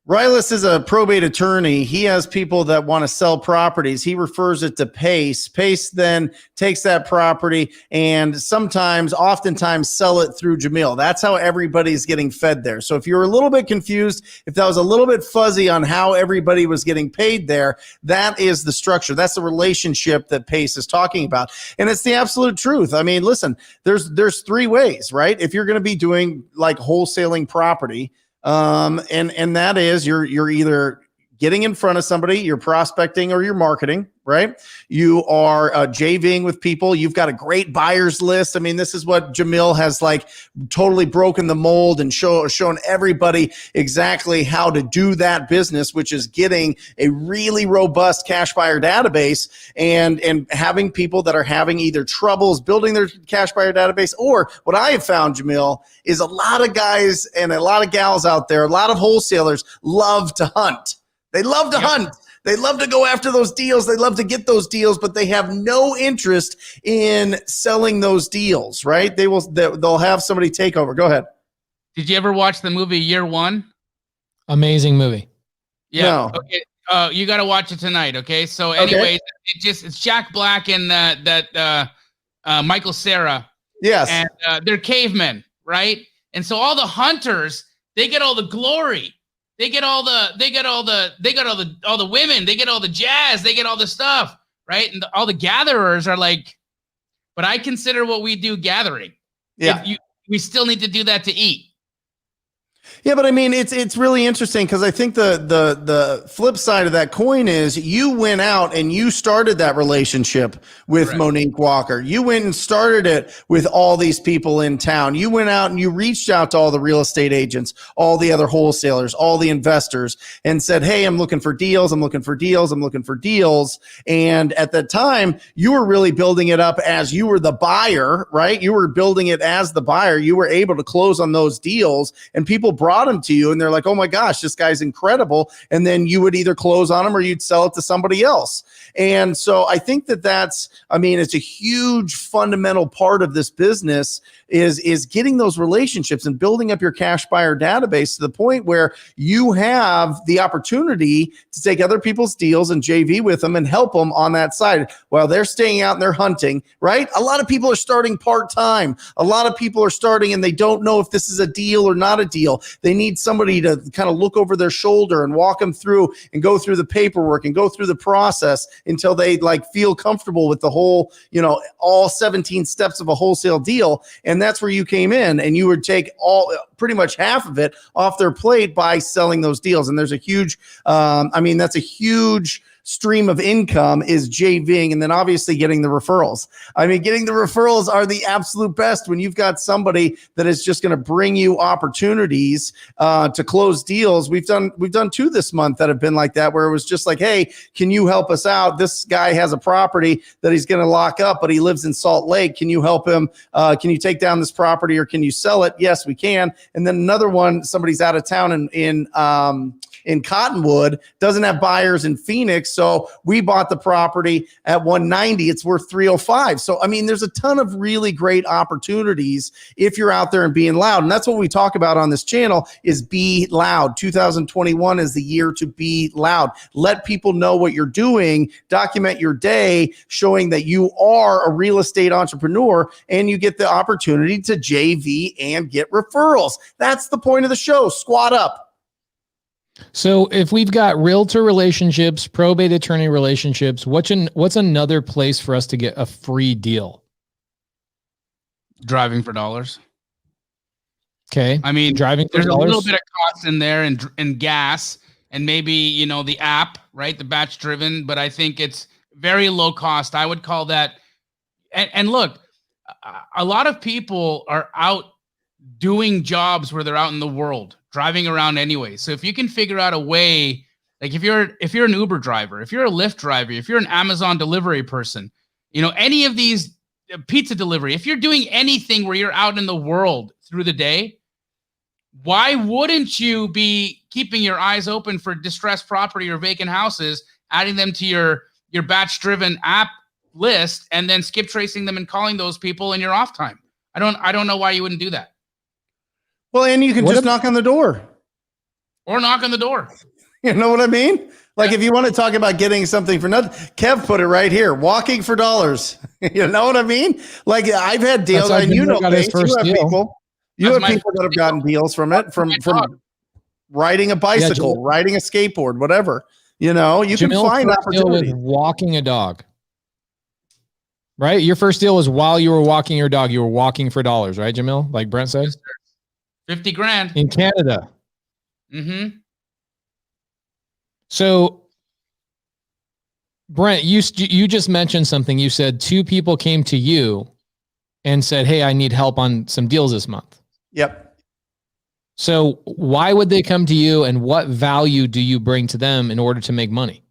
Rylas is a probate attorney. He has people that want to sell properties. He refers it to Pace. Pace then takes that property and oftentimes sell it through Jamil. That's how everybody's getting fed there. So if you're a little bit confused, if that was a little bit fuzzy on how everybody was getting paid there, that is the structure. That's the relationship that Pace is talking about. And it's the absolute truth. I mean, listen, there's 3 ways, right? If you're going to be doing like wholesaling property, and that is you're either getting in front of somebody, you're prospecting, or you're marketing, right? You are JVing with people. You've got a great buyers list. I mean, this is what Jamil has like totally broken the mold and shown everybody exactly how to do that business, which is getting a really robust cash buyer database and having people that are having either troubles building their cash buyer database, or what I have found, Jamil, is a lot of guys and a lot of gals out there, a lot of wholesalers love to hunt. They love to hunt. They love to go after those deals. They love to get those deals, but they have no interest in selling those deals, right? They'll have somebody take over. Go ahead. Did you ever watch the movie Year One? Amazing movie. Yeah. No. Okay. You got to watch it tonight. Okay. So anyways, it's Jack Black and that Michael Cera. Yes. And they're cavemen, right? And so all the hunters, they get all the glory. They get all the women, they get all the jazz, they get all the stuff, right? And all the gatherers are like, but I consider what we do gathering. Yeah. We still need to do that to eat. Yeah, but I mean, it's really interesting because I think the flip side of that coin is you went out and you started that relationship with Correct. Monique Walker. You went and started it with all these people in town. You went out and you reached out to all the real estate agents, all the other wholesalers, all the investors, and said, hey, I'm looking for deals. I'm looking for deals. I'm looking for deals. And at that time, you were really building it up as you were the buyer, right? You were building it as the buyer. You were able to close on those deals, and people brought them to you and they're like, oh my gosh, this guy's incredible. And then you would either close on them or you'd sell it to somebody else. And so I think it's a huge fundamental part of this business is getting those relationships and building up your cash buyer database to the point where you have the opportunity to take other people's deals and JV with them and help them on that side while they're staying out and they're hunting, right? A lot of people are starting part-time. A lot of people are starting and they don't know if this is a deal or not a deal. They need somebody to kind of look over their shoulder and walk them through and go through the paperwork and go through the process until they like feel comfortable with the whole, all 17 steps of a wholesale deal. And that's where you came in, and you would take pretty much half of it off their plate by selling those deals. And there's a huge, that's a huge stream of income is JVing, and then obviously getting the referrals. Getting the referrals are the absolute best when you've got somebody that is just going to bring you opportunities to close deals. We've done 2 this month that have been like that, where it was just like, hey, can you help us out? This guy has a property that he's going to lock up, but he lives in Salt Lake. Can you help him? Can you take down this property, or can you sell it? Yes, we can. And then another one, somebody's out of town in Cottonwood, doesn't have buyers in Phoenix. So we bought the property at 190. It's worth 305. So, there's a ton of really great opportunities if you're out there and being loud. And that's what we talk about on this channel is be loud. 2021 is the year to be loud. Let people know what you're doing. Document your day, showing that you are a real estate entrepreneur, and you get the opportunity to JV and get referrals. That's the point of the show. Squat up. So if we've got realtor relationships, probate attorney relationships, what's another place for us to get a free deal? Driving for dollars. Okay. Driving for there's dollars. a little bit of cost in there and gas and maybe, the app, right? The BatchDriven, but I think it's very low cost. I would call that. And look, a lot of people are out doing jobs where they're out in the world, driving around anyway. So if you can figure out a way, like if you're an Uber driver, if you're a Lyft driver, if you're an Amazon delivery person, any of these pizza delivery, if you're doing anything where you're out in the world through the day, why wouldn't you be keeping your eyes open for distressed property or vacant houses, adding them to your BatchDriven app list, and then skip tracing them and calling those people in your off time? I don't know why you wouldn't do that. Well, and you can just knock on the door. Or knock on the door. You know what I mean? Like if you want to talk about getting something for nothing, Kev put it right here, walking for dollars. You know what I mean? Like I've had deals, and you have people that have gotten deals from it, from riding a bicycle, riding a skateboard, whatever. You can find opportunity. Walking a dog. Right? Your first deal was while you were walking your dog, you were walking for dollars, right, Jamil? Like Brent says? 50 grand. In Canada. Mm-hmm. So, Brent, you just mentioned something. You said 2 people came to you and said, hey, I need help on some deals this month. Yep. So why would they come to you, and what value do you bring to them in order to make money?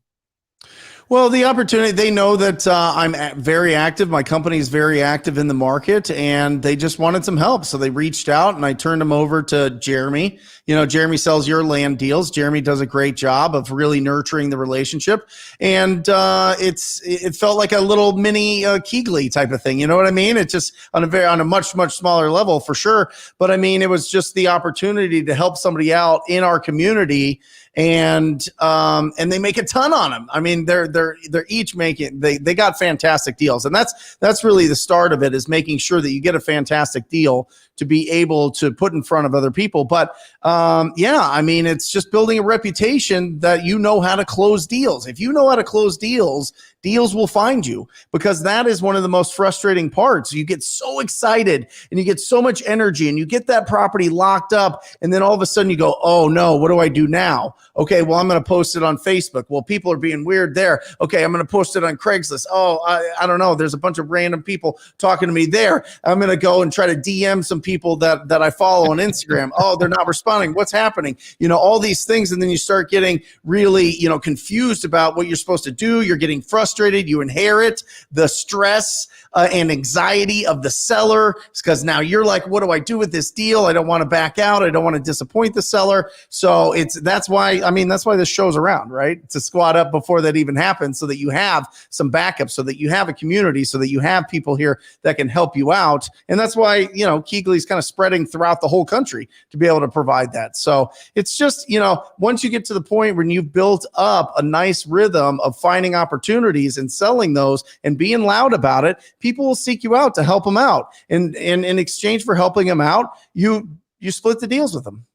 Well, the opportunity, they know that I'm very active. My company is very active in the market, and they just wanted some help. So they reached out, and I turned them over to Jeremy. Jeremy sells your land deals. Jeremy does a great job of really nurturing the relationship. And it felt like a little mini Keegley type of thing. You know what I mean? It's just on a much, much smaller level for sure. But it was just the opportunity to help somebody out in our community. And they make a ton on them. They're each making, they got fantastic deals. And that's really the start of it, is making sure that you get a fantastic deal to be able to put in front of other people. But it's just building a reputation that you know how to close deals. If you know how to close deals, deals will find you, because that is one of the most frustrating parts. You get so excited and you get so much energy and you get that property locked up, and then all of a sudden you go, oh no, what do I do now? Okay, well, I'm going to post it on Facebook. Well, people are being weird there. Okay, I'm going to post it on Craigslist. Oh, I don't know. There's a bunch of random people talking to me there. I'm going to go and try to DM some people that I follow on Instagram. Oh, they're not responding. going? What's happening? All these things. And then you start getting really, confused about what you're supposed to do. You're getting frustrated. You inherit the stress and anxiety of the seller because now you're like, what do I do with this deal? I don't want to back out. I don't want to disappoint the seller. So that's why this show's around, right? To squat up before that even happens so that you have some backup, so that you have a community, so that you have people here that can help you out. And that's why, Keegley's kind of spreading throughout the whole country to be able to provide that. So it's just, once you get to the point when you've built up a nice rhythm of finding opportunities and selling those and being loud about it, people will seek you out to help them out. And in exchange for helping them out, you split the deals with them.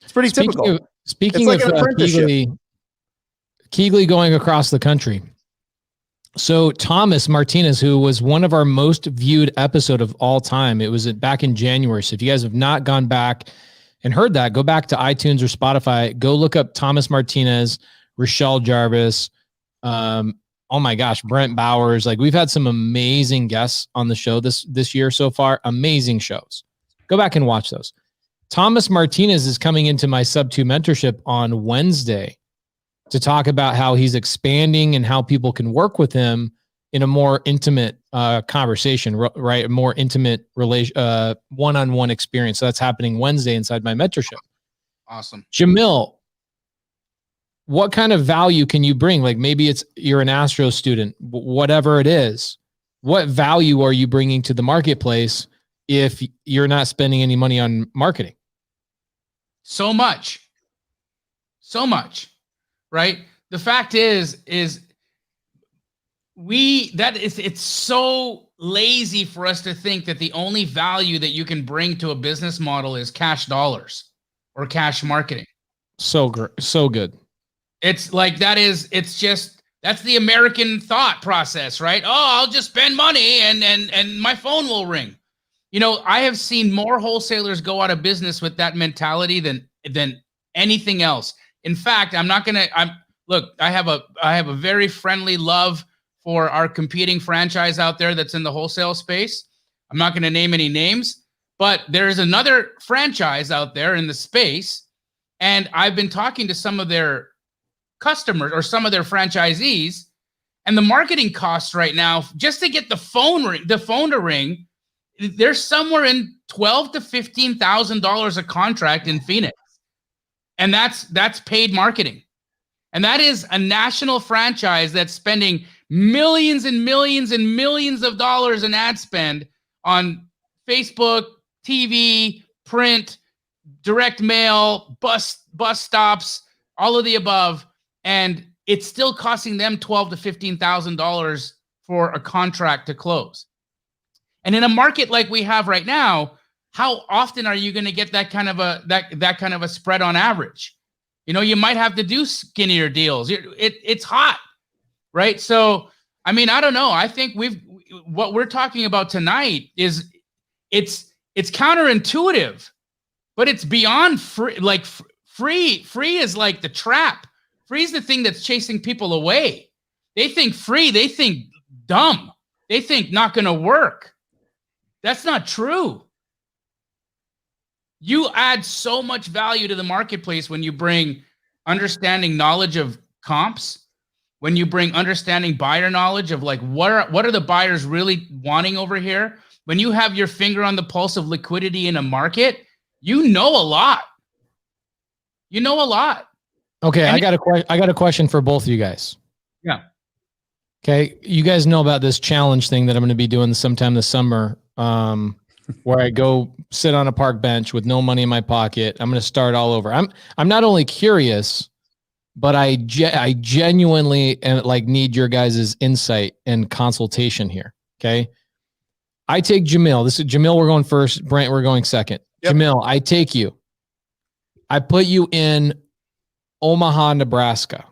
It's pretty typical. Speaking of Keegley going across the country. So Thomas Martinez, who was one of our most viewed episode of all time, it was back in January. So if you guys have not gone back and heard that, go back to iTunes or Spotify, go look up Thomas Martinez, Rochelle Jarvis, oh my gosh, Brent Bowers. Like, we've had some amazing guests on the show this year so far. Amazing shows. Go back and watch those. Thomas Martinez is coming into my Sub 2 mentorship on Wednesday to talk about how he's expanding and how people can work with him in a more intimate conversation, right? A more intimate one-on-one experience. So that's happening Wednesday inside my mentorship. Awesome. Jamil, what kind of value can you bring? Like, maybe you're an Astro student, whatever it is. What value are you bringing to the marketplace if you're not spending any money on marketing? So much, right? The fact is it's so lazy for us to think that the only value that you can bring to a business model is cash dollars or cash marketing. So good. It's like, that's the American thought process, right? Oh, I'll just spend money and my phone will ring. I have seen more wholesalers go out of business with that mentality than anything else. In fact, I have a very friendly love for our competing franchise out there that's in the wholesale space. I'm not going to name any names, but there's another franchise out there in the space, and I've been talking to some of their customers or some of their franchisees, and the marketing costs right now just to get the phone to ring, they're somewhere in $12,000 to $15,000 a contract in Phoenix, and that's paid marketing. And that is a national franchise that's spending millions and millions and millions of dollars in ad spend on Facebook, TV, print, direct mail, bus stops, all of the above. And it's still costing them $12,000 to $15,000 for a contract to close. And in a market like we have right now, how often are you going to get that kind of a spread on average? You might have to do skinnier deals. It's hot, right? So, I don't know. I think what we're talking about tonight is it's counterintuitive, but it's beyond free. Like, free is like the trap. Free is the thing that's chasing people away. They think free, they think dumb. They think not going to work. That's not true. You add so much value to the marketplace when you bring understanding knowledge of comps, when you bring understanding buyer knowledge of like what are the buyers really wanting over here. When you have your finger on the pulse of liquidity in a market, you know a lot. Okay, I got a question for both of you guys. Yeah. Okay, you guys know about this challenge thing that I'm going to be doing sometime this summer, where I go sit on a park bench with no money in my pocket. I'm going to start all over. I'm not only curious, but I genuinely need your guys' insight and consultation here. Okay, I take Jamil. This is Jamil. We're going first. Brent, we're going second. Yep. Jamil, I take you. I put you in Omaha, Nebraska.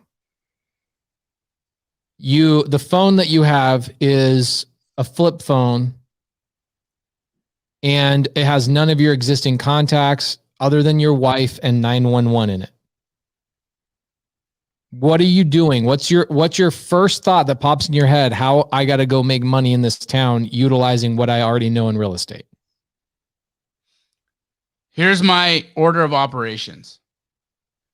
The phone that you have is a flip phone, and it has none of your existing contacts other than your wife and 911 in it. What are you doing? What's your first thought that pops in your head? How I got to go make money in this town utilizing what I already know in real estate? Here's my order of operations.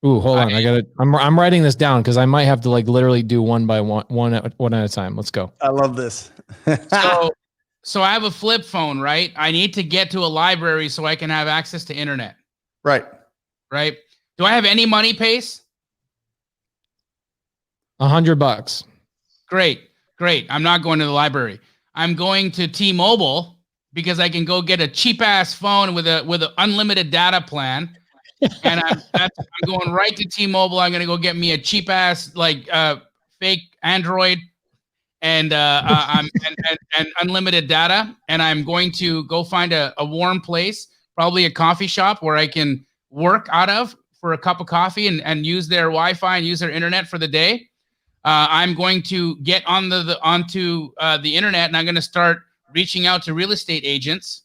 Ooh, hold on. I'm writing this down because I might have to like literally do one by one at a time. Let's go. I love this. So I have a flip phone, right? I need to get to a library so I can have access to internet. Right. Right. Do I have any money, Pace? $100. Great. I'm not going to the library. I'm going to T-Mobile because I can go get a cheap ass phone with an unlimited data plan. And I'm going right to T-Mobile. I'm going to go get me a cheap ass fake Android and unlimited data. And I'm going to go find a warm place, probably a coffee shop where I can work out of for a cup of coffee and use their Wi-Fi and use their internet for the day. I'm going to get onto the internet, and I'm going to start reaching out to real estate agents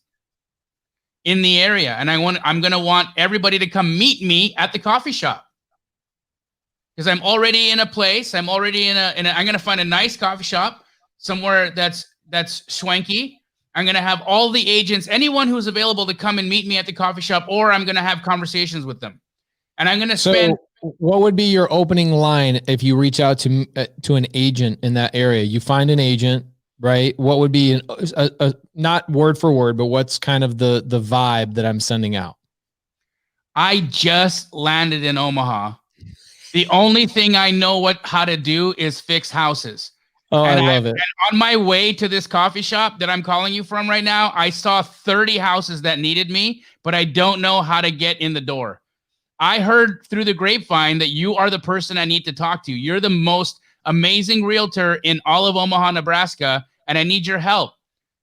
in the area. And I'm going to want everybody to come meet me at the coffee shop because I'm already in a place. I'm already I'm going to find a nice coffee shop somewhere that's swanky. I'm going to have all the agents, anyone who's available to come and meet me at the coffee shop, or I'm going to have conversations with them. And I'm going to spend. What would be your opening line if you reach out to an agent in that area? You find an agent, right? What would be not word for word, but what's kind of the vibe that I'm sending out? I just landed in Omaha. The only thing I know how to do is fix houses. Oh, I love it. And on my way to this coffee shop that I'm calling you from right now, I saw 30 houses that needed me, but I don't know how to get in the door. I heard through the grapevine that you are the person I need to talk to. You're the most amazing realtor in all of Omaha, Nebraska, and I need your help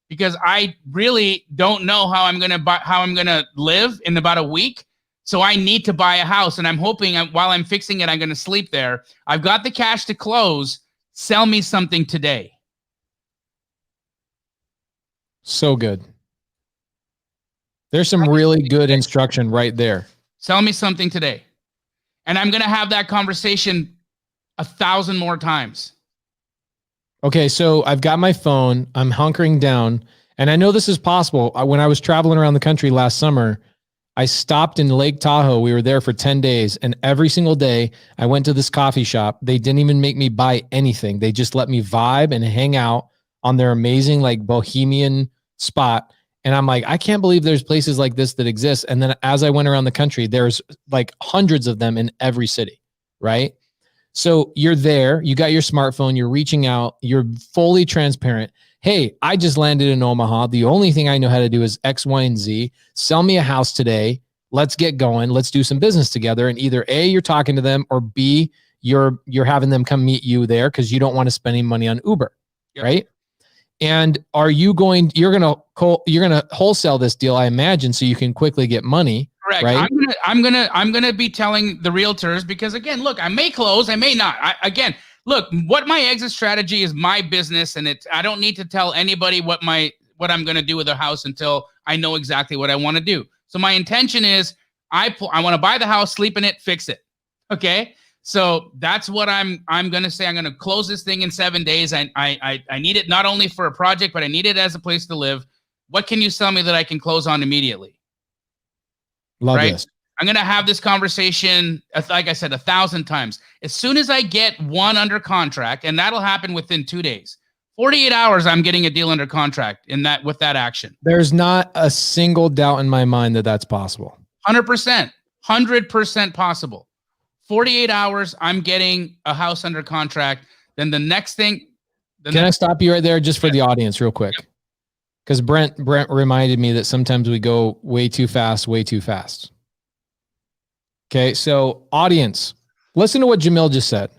because I really don't know how I'm going to live in about a week. So I need to buy a house, and I'm hoping while I'm fixing it, I'm going to sleep there. I've got the cash to close. Sell me something today. So good. There's some really good instruction right there. Sell me something today. And I'm going to have that conversation 1,000 more times. Okay, so I've got my phone. I'm hunkering down. And I know this is possible. When I was traveling around the country last summer, I stopped in Lake Tahoe. We were there for 10 days. And every single day, I went to this coffee shop. They didn't even make me buy anything. They just let me vibe and hang out on their amazing, like, bohemian spot. And I'm like, I can't believe there's places like this that exist. And then as I went around the country, there's like hundreds of them in every city, right? So you're there, you got your smartphone, you're reaching out, you're fully transparent. Hey, I just landed in Omaha. The only thing I know how to do is X, Y, and Z. Sell me a house today. Let's get going. Let's do some business together. And either A, you're talking to them, or B, you're having them come meet you there because you don't want to spend any money on Uber, right? And you're going to wholesale this deal, I imagine, so you can quickly get money. Correct. Right? I'm gonna be telling the realtors because again, look, I may close, I may not. Look, what my exit strategy is my business, and I don't need to tell anybody what I'm gonna do with the house until I know exactly what I want to do. So my intention is I want to buy the house, sleep in it, fix it. Okay. So that's what I'm going to say. I'm going to close this thing in 7 days. I need it not only for a project, but I need it as a place to live. What can you sell me that I can close on immediately? Love this. I'm going to have this conversation, like I said, 1,000 times. As soon as I get one under contract, and that'll happen within 2 days, 48 hours, I'm getting a deal under contract with that action. There's not a single doubt in my mind that that's possible. 100% possible. 48 hours, I'm getting a house under contract. Then the next thing. Can I stop you right there just for the audience real quick? Because Brent reminded me that sometimes we go way too fast. Okay, so audience, listen to what Jamil just said.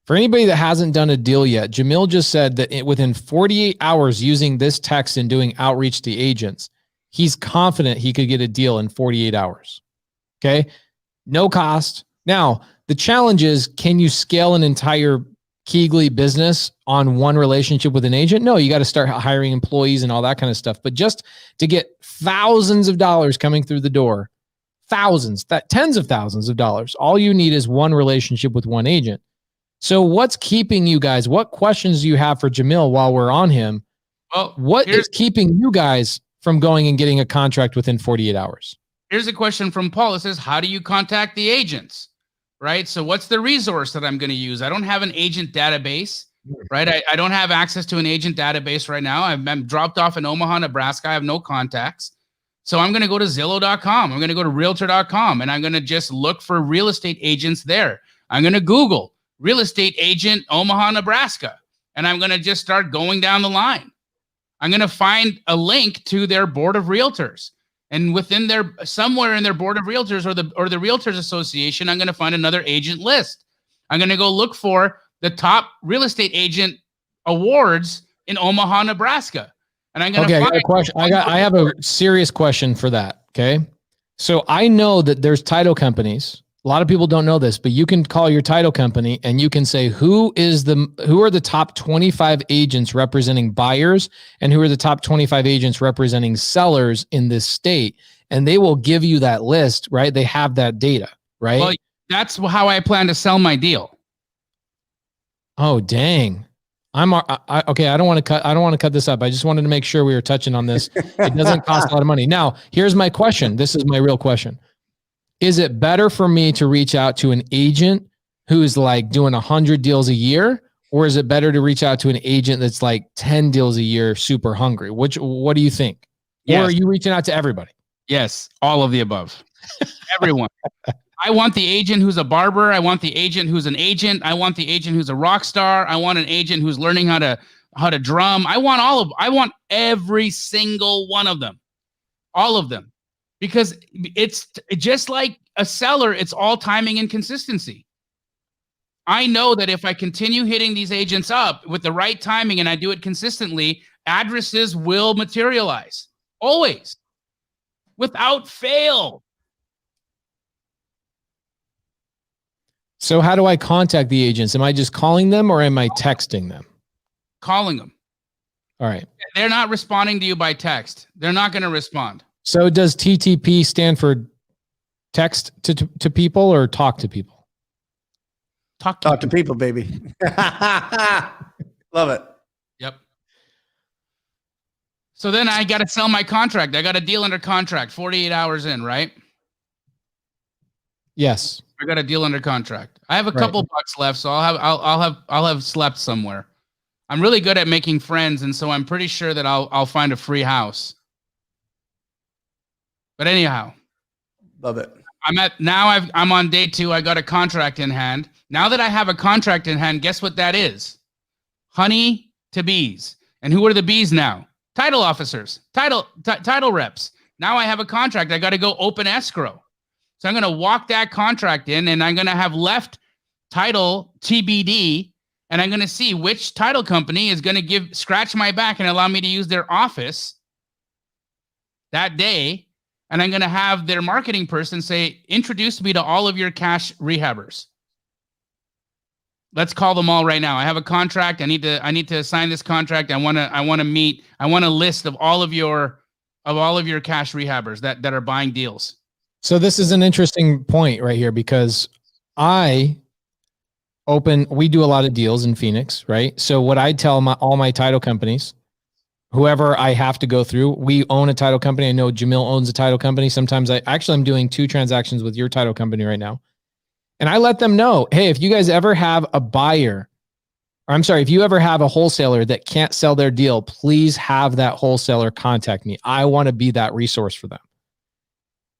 For anybody that hasn't done a deal yet, Jamil just said that within 48 hours using this text and doing outreach to agents, he's confident he could get a deal in 48 hours. Okay, no cost. Now, the challenge is, can you scale an entire Keegley business on one relationship with an agent? No, you got to start hiring employees and all that kind of stuff. But just to get thousands of dollars coming through the door, tens of thousands of dollars, all you need is one relationship with one agent. So what's keeping you guys? What questions do you have for Jamil while we're on him? Well, what is keeping you guys from going and getting a contract within 48 hours? Here's a question from Paul. It says, how do you contact the agents? Right? So what's the resource that I'm going to use? I don't have an agent database, right? I don't have access to an agent database right now. I'm dropped off in Omaha, Nebraska. I have no contacts. So I'm going to go to Zillow.com. I'm going to go to Realtor.com, and I'm going to just look for real estate agents there. I'm going to Google real estate agent Omaha, Nebraska, and I'm going to just start going down the line. I'm going to find a link to their board of realtors. And within their, somewhere in their board of realtors or the Realtors Association, I'm going to find another agent list. I'm going to go look for the top real estate agent awards in Omaha, Nebraska. And I'm going to I got a question. I have a serious question for that. Okay. So I know that there's title companies. A lot of people don't know this, but you can call your title company and you can say, who are the top 25 agents representing buyers and who are the top 25 agents representing sellers in this state? And they will give you that list, right? They have that data, right? Well, that's how I plan to sell my deal. Oh, dang. Okay. I don't want to cut this up. I just wanted to make sure we were touching on this. It doesn't cost a lot of money. Now, here's my question. This is my real question. Is it better for me to reach out to an agent who's like doing 100 deals a year? Or is it better to reach out to an agent that's like 10 deals a year, super hungry? What do you think? Yes. Or are you reaching out to everybody? Yes. All of the above. Everyone. I want the agent who's a barber. I want the agent who's an agent. I want the agent who's a rock star. I want an agent who's learning how to drum. I want every single one of them. All of them. Because it's just like a seller, it's all timing and consistency. I know that if I continue hitting these agents up with the right timing and I do it consistently, addresses will materialize. Always. Without fail. So how do I contact the agents? Am I just calling them or am I texting them? Calling them. All right. They're not responding to you by text. They're not going to respond. So does TTP stand for text to people or talk to people? Talk to people, baby. Love it. Yep. So then I got to sell my contract. I got a deal under contract 48 hours in, right? Yes. I got a deal under contract. I have a couple bucks left, so I'll have slept somewhere. I'm really good at making friends, and so I'm pretty sure that I'll find a free house. But anyhow, love it. I'm on day 2. I got a contract in hand. Now that I have a contract in hand, guess what that is? Honey to bees. And who are the bees now? Title officers, title reps. Now I have a contract. I got to go open escrow. So I'm going to walk that contract in, and I'm going to have left title TBD, and I'm going to see which title company is going to scratch my back and allow me to use their office that day. And I'm going to have their marketing person say, introduce me to all of your cash rehabbers. Let's call them all right now. I have a contract. I need to sign this contract. I want a list of all of your cash rehabbers that are buying deals. So this is an interesting point right here because we do a lot of deals in Phoenix, right? So what I tell all my title companies, whoever I have to go through, we own a title company. I know Jamil owns a title company. Sometimes I'm doing 2 transactions with your title company right now. And I let them know, hey, if you guys ever have if you ever have a wholesaler that can't sell their deal, please have that wholesaler contact me. I want to be that resource for them.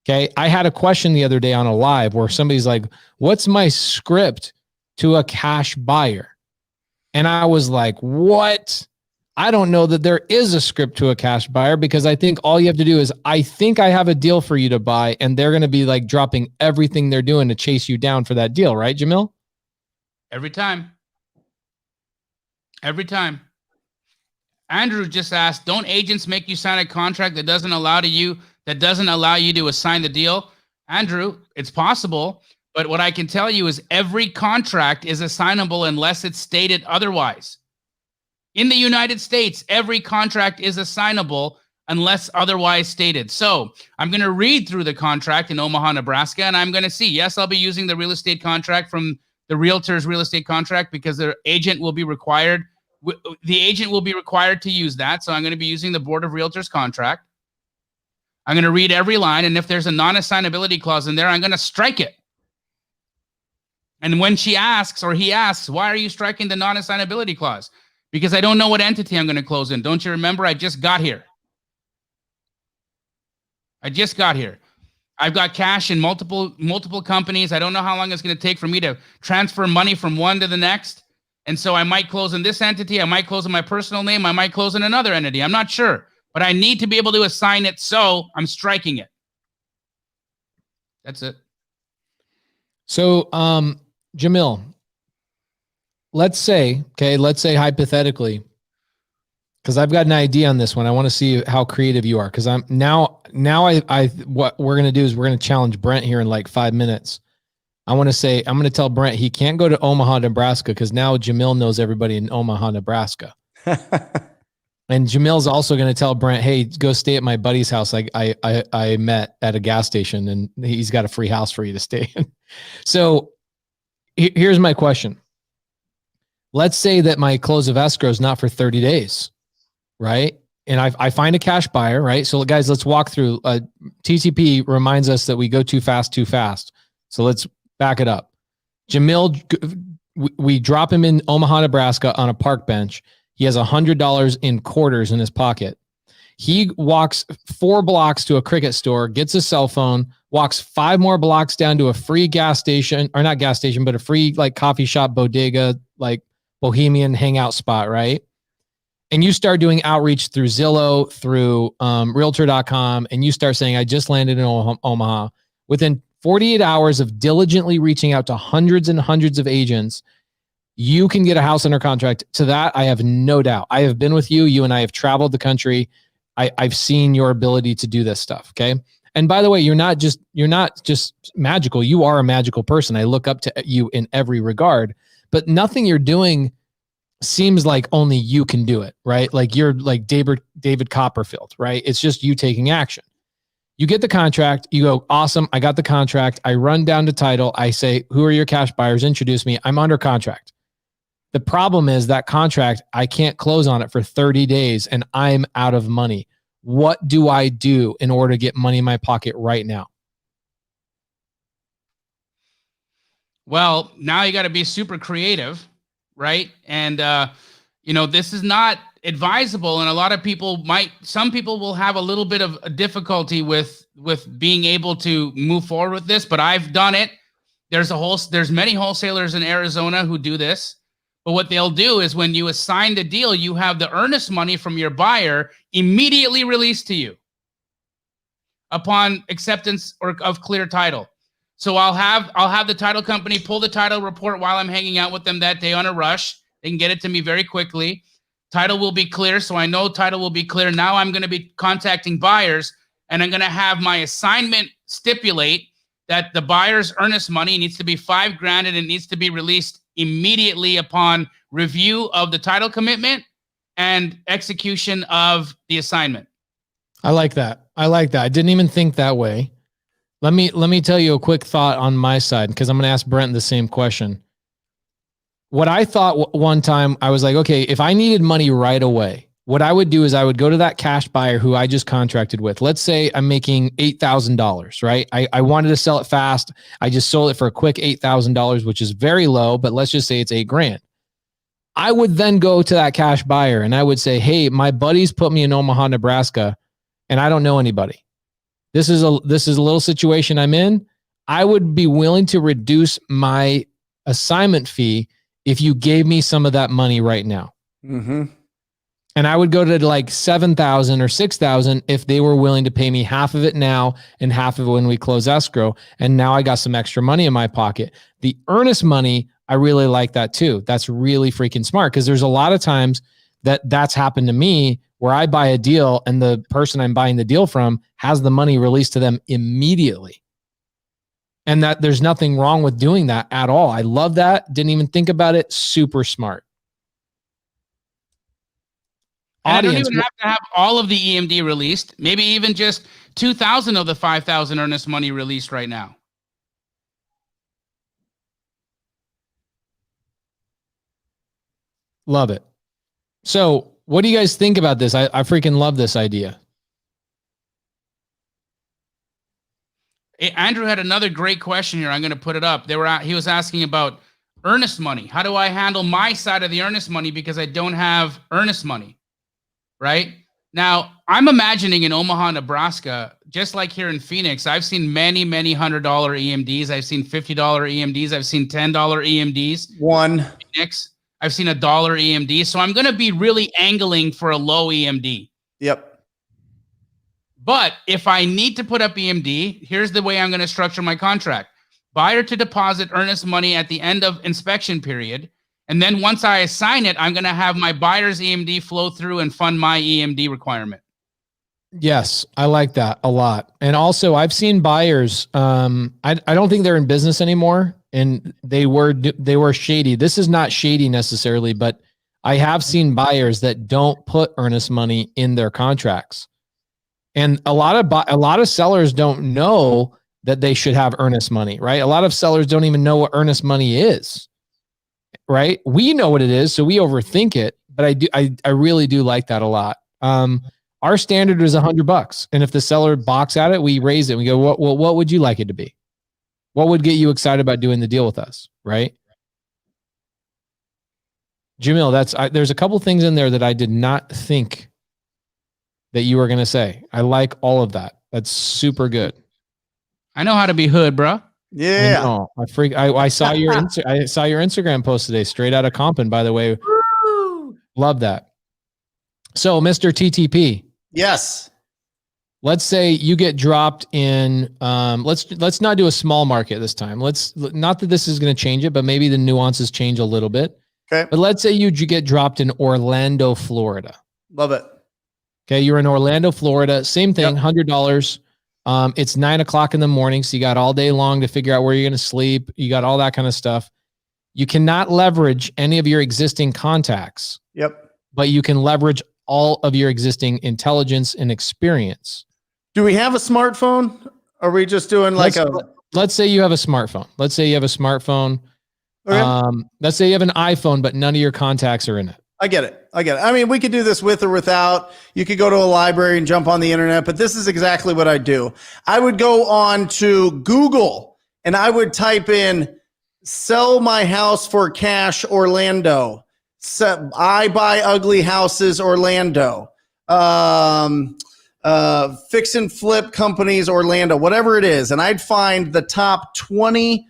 Okay. I had a question the other day on a live where somebody's like, what's my script to a cash buyer? And I was like, what? I don't know that there is a script to a cash buyer because I think all you have to do is, I think I have a deal for you to buy, and they're going to be like dropping everything they're doing to chase you down for that deal. Right, Jamil? Every time. Andrew just asked, don't agents make you sign a contract that doesn't allow you to assign the deal? Andrew, it's possible, but what I can tell you is every contract is assignable unless it's stated otherwise. In the United States, every contract is assignable unless otherwise stated. So I'm going to read through the contract in Omaha, Nebraska, and I'm going to see, yes, I'll be using the real estate contract from the realtor's real estate contract because the agent will be required. The agent will be required to use that. So I'm going to be using the Board of Realtors contract. I'm going to read every line. And if there's a non-assignability clause in there, I'm going to strike it. And when she asks or he asks, why are you striking the non-assignability clause? Because I don't know what entity I'm going to close in. Don't you remember? I just got here. I've got cash in multiple companies. I don't know how long it's going to take for me to transfer money from one to the next. And so I might close in this entity. I might close in my personal name. I might close in another entity. I'm not sure. But I need to be able to assign it, so I'm striking it. That's it. So, Jamil, let's say hypothetically, because I've got an idea on this one. I want to see how creative you are. Because I'm now what we're gonna do is we're gonna challenge Brent here in like 5 minutes. I'm gonna tell Brent he can't go to Omaha, Nebraska, because now Jamil knows everybody in Omaha, Nebraska. And Jamil's also gonna tell Brent, hey, go stay at my buddy's house. I met at a gas station, and he's got a free house for you to stay in. So here's my question. Let's say that my close of escrow is not for 30 days. Right. And I find a cash buyer, right? So guys, let's walk through. TCP reminds us that we go too fast. So let's back it up. Jamil, we drop him in Omaha, Nebraska on a park bench. He has $100 in quarters in his pocket. He walks 4 blocks to a Cricket store, gets a cell phone, walks 5 more blocks down to a free gas station, or not gas station, but a free like coffee shop, bodega, like bohemian hangout spot, right? And you start doing outreach through Zillow, through Realtor.com, and you start saying, I just landed in Omaha. Within 48 hours of diligently reaching out to hundreds and hundreds of agents, you can get a house under contract. To that, I have no doubt. I have been with you. You and I have traveled the country. I've seen your ability to do this stuff, okay? And by the way, you're not just magical. You are a magical person. I look up to you in every regard, but nothing you're doing seems like only you can do it, right? Like you're like David Copperfield, right? It's just you taking action. You get the contract. You go, awesome. I got the contract. I run down to title. I say, who are your cash buyers? Introduce me. I'm under contract. The problem is that contract, I can't close on it for 30 days and I'm out of money. What do I do in order to get money in my pocket right now? Well, now you got to be super creative, right? And, this is not advisable. And a lot of people some people will have a little bit of a difficulty with being able to move forward with this, but I've done it. There's many wholesalers in Arizona who do this, but what they'll do is when you assign the deal, you have the earnest money from your buyer immediately released to you upon acceptance of clear title. So I'll have the title company pull the title report while I'm hanging out with them that day on a rush. They can get it to me very quickly. Title will be clear. So I know title will be clear. Now I'm going to be contacting buyers, and I'm going to have my assignment stipulate that the buyer's earnest money needs to be $5,000 and it needs to be released immediately upon review of the title commitment and execution of the assignment. I like that. I didn't even think that way. Let me tell you a quick thought on my side, because I'm going to ask Brent the same question. What I thought one time, I was like, okay, if I needed money right away, what I would do is I would go to that cash buyer who I just contracted with. Let's say I'm making $8,000, right? I wanted to sell it fast. I just sold it for a quick $8,000, which is very low, but let's just say it's $8,000. I would then go to that cash buyer and I would say, hey, my buddies put me in Omaha, Nebraska, and I don't know anybody. This is a little situation I'm in. I would be willing to reduce my assignment fee if you gave me some of that money right now. Mm-hmm. And I would go to like $7,000 or $6,000 if they were willing to pay me half of it now and half of it when we close escrow. And now I got some extra money in my pocket. The earnest money, I really like that too. That's really freaking smart, because there's a lot of times that's happened to me where I buy a deal and the person I'm buying the deal from has the money released to them immediately. And that there's nothing wrong with doing that at all. I love that. Didn't even think about it. Super smart. And audience, I don't even have to have all of the EMD released. Maybe even just 2,000 of the 5,000 earnest money released right now. Love it. So what do you guys think about this? I freaking love this idea. Andrew had another great question here. I'm going to put it up. He was asking about earnest money. How do I handle my side of the earnest money because I don't have earnest money, right? Now, I'm imagining in Omaha, Nebraska, just like here in Phoenix, I've seen many, many $100 EMDs. I've seen $50 EMDs. I've seen $10 EMDs. Phoenix. I've seen $1 EMD. So I'm going to be really angling for a low EMD. Yep. But if I need to put up EMD, here's the way I'm going to structure my contract. Buyer to deposit earnest money at the end of inspection period. And then once I assign it, I'm going to have my buyer's EMD flow through and fund my EMD requirement. Yes, I like that a lot. And also I've seen buyers, I don't think they're in business anymore, and they were shady. This is not shady necessarily, but I have seen buyers that don't put earnest money in their contracts. And a lot of sellers don't know that they should have earnest money, right? A lot of sellers don't even know what earnest money is. Right? We know what it is, so we overthink it, but I really do like that a lot. Our standard is $100. And if the seller balks at it, we raise it. We go, what would you like it to be? What would get you excited about doing the deal with us? Right? Jamil, there's a couple things in there that I did not think that you were going to say. I like all of that. That's super good. I know how to be hood, bro. Yeah. I saw your Instagram post today, straight out of Compton, by the way. Woo! Love that. So, Mr. TTP. Yes. Let's say you get dropped in, let's not do a small market this time. Not that this is going to change it, but maybe the nuances change a little bit. Okay. But let's say you get dropped in Orlando, Florida. Love it. Okay. You're in Orlando, Florida. Same thing, Yep. $100. It's 9 o'clock in the morning. So you got all day long to figure out where you're going to sleep. You got all that kind of stuff. You cannot leverage any of your existing contacts. Yep. But you can leverage all of your existing intelligence and experience. Do we have a smartphone? Are we just doing let's say you have a smartphone. Let's say you have a smartphone. Okay. Let's say you have an iPhone, but none of your contacts are in it. I get it. I mean, we could do this with or without. You could go to a library and jump on the internet, but this is exactly what I do. I would go on to Google and I would type in "sell my house for cash Orlando." I buy ugly houses Orlando. Fix and flip companies Orlando, whatever it is. And I'd find the top 20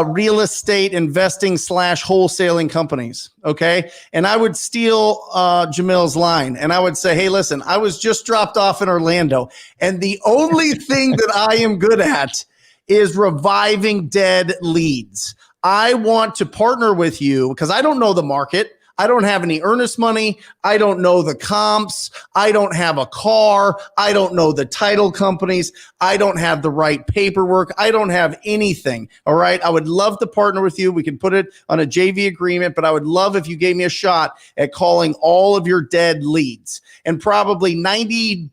real estate investing / wholesaling companies. Okay. And I would steal Jamil's line and I would say, hey, listen, I was just dropped off in Orlando. And the only thing that I am good at is reviving dead leads. I want to partner with you because I don't know the market. I don't have any earnest money. I don't know the comps. I don't have a car. I don't know the title companies. I don't have the right paperwork. I don't have anything. All right. I would love to partner with you. We can put it on a JV agreement, but I would love if you gave me a shot at calling all of your dead leads. And probably 95%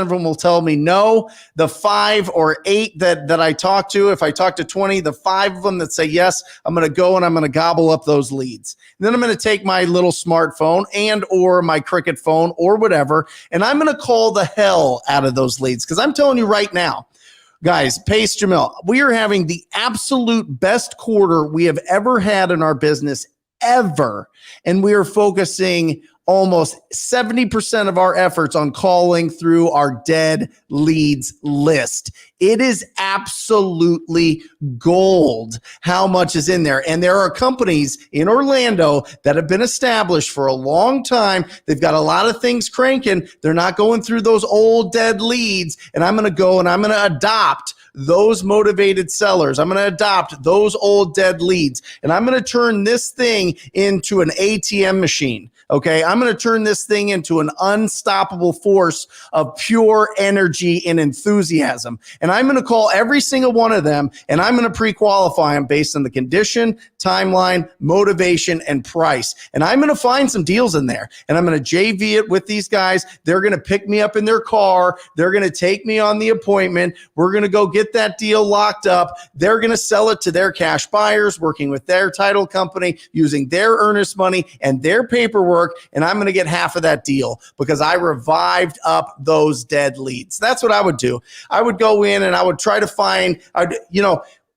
of them will tell me no. The 5 or 8 that I talk to, if I talk to 20, the 5 of them that say yes, I'm going to go and I'm going to gobble up those leads. And then I'm going to take my little smartphone and or my Cricket phone or whatever, and I'm going to call the hell out of those leads. Because I'm telling you right now, guys, Pace Jamil, we are having the absolute best quarter we have ever had in our business ever. And we are focusing almost 70% of our efforts on calling through our dead leads list. It is absolutely gold how much is in there. And there are companies in Orlando that have been established for a long time. They've got a lot of things cranking. They're not going through those old dead leads. And I'm going to go and I'm going to adopt those motivated sellers. I'm going to adopt those old dead leads. And I'm going to turn this thing into an ATM machine. Okay, I'm going to turn this thing into an unstoppable force of pure energy and enthusiasm. And I'm going to call every single one of them, and I'm going to pre-qualify them based on the condition, timeline, motivation, and price. And I'm going to find some deals in there, and I'm going to JV it with these guys. They're going to pick me up in their car. They're going to take me on the appointment. We're going to go get that deal locked up. They're going to sell it to their cash buyers, working with their title company, using their earnest money and their paperwork. work, and I'm going to get half of that deal because I revived up those dead leads. That's what I would do. I would go in and I would try to find,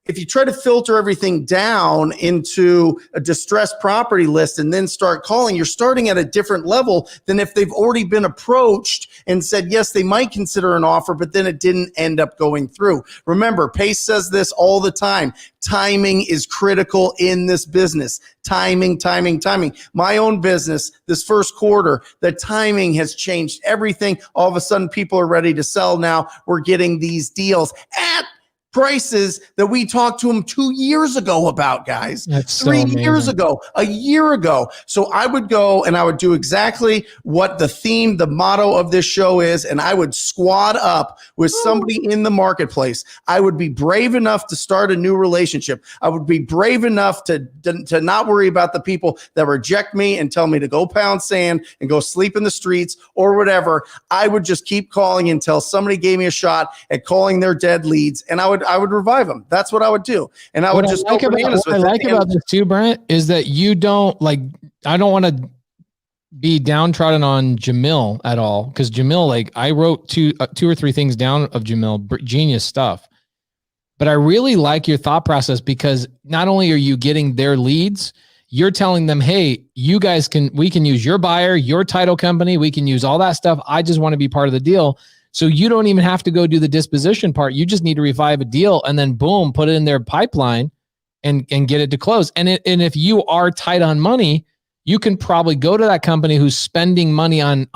if you try to filter everything down into a distressed property list and then start calling, you're starting at a different level than if they've already been approached and said, yes, they might consider an offer, but then it didn't end up going through. Remember, Pace says this all the time. Timing is critical in this business. Timing. My own business, this first quarter, the timing has changed everything. All of a sudden, people are ready to sell now. We're getting these deals at prices that we talked to them 2 years ago about, guys. That's 3 so years amazing. ago, a year ago. So I would go and I would do exactly what the theme, the motto of this show is, and I would squad up with somebody in the marketplace. I would be brave enough to start a new relationship. I would be brave enough to not worry about the people that reject me and tell me to go pound sand and go sleep in the streets or whatever. I would just keep calling until somebody gave me a shot at calling their dead leads, and I would revive them. That's what I would do. And I would just go bananas with it. What I like about this too, Brent, is that you don't I don't want to be downtrodden on Jamil at all. Cause Jamil, I wrote two or three things down of Jamil, genius stuff, but I really like your thought process because not only are you getting their leads, you're telling them, hey, we can use your buyer, your title company. We can use all that stuff. I just want to be part of the deal. So you don't even have to go do the disposition part. You just need to revive a deal and then boom, put it in their pipeline and get it to close. And if you are tight on money, you can probably go to that company who's spending money on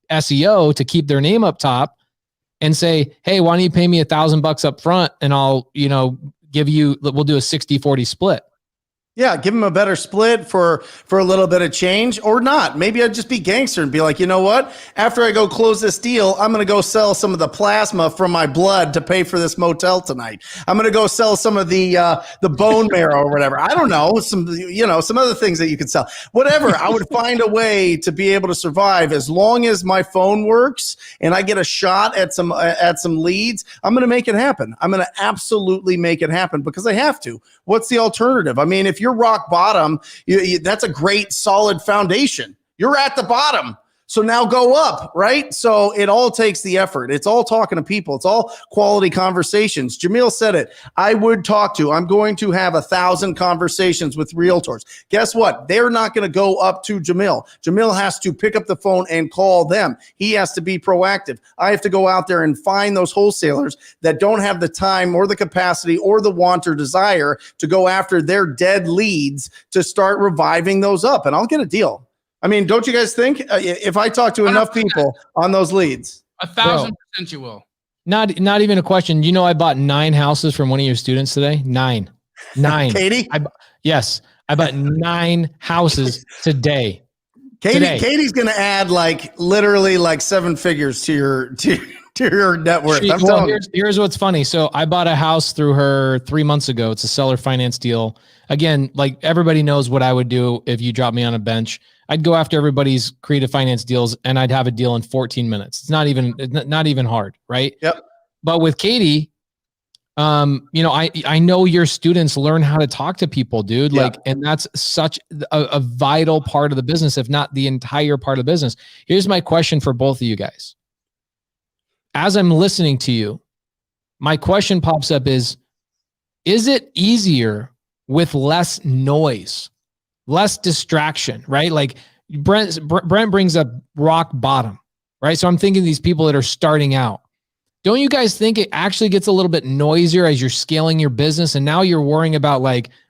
SEO to keep their name up top and say, hey, why don't you pay me $1,000 up front and I'll, we'll do a 60-40 split. Yeah, give them a better split for a little bit of change or not. Maybe I'd just be gangster and be like, you know what? After I go close this deal, I'm going to go sell some of the plasma from my blood to pay for this motel tonight. I'm going to go sell some of the bone marrow or whatever. I don't know, some other things that you could sell. Whatever. I would find a way to be able to survive as long as my phone works and I get a shot at some leads. I'm going to make it happen. I'm going to absolutely make it happen because I have to. What's the alternative? I mean, if you're rock bottom, that's a great solid foundation. You're at the bottom. So now go up, right? So it all takes the effort. It's all talking to people. It's all quality conversations. Jamil said it. I'm going to have 1,000 conversations with realtors. Guess what? They're not going to go up to Jamil. Jamil has to pick up the phone and call them. He has to be proactive. I have to go out there and find those wholesalers that don't have the time or the capacity or the want or desire to go after their dead leads to start reviving those up. And I'll get a deal. I mean, don't you guys think if I talk to enough people on those leads? 1,000% you will. Not even a question. I bought 9 houses from one of your students today. 9. Katie? Yes. I bought 9 houses today. Katie's going to add literally 7 figures to your net worth. Here's what's funny. So I bought a house through her 3 months ago. It's a seller finance deal. Again, everybody knows what I would do if you drop me on a bench. I'd go after everybody's creative finance deals and I'd have a deal in 14 minutes. It's not even hard, right? Yep. But with Katie, I know your students learn how to talk to people, dude. Yep. And that's such a vital part of the business, if not the entire part of the business. Here's my question for both of you guys. As I'm listening to you, my question pops up is it easier with less noise? Less distraction, right? Brent brings up rock bottom, right? So I'm thinking these people that are starting out. Don't you guys think it actually gets a little bit noisier as you're scaling your business? And now you're worrying about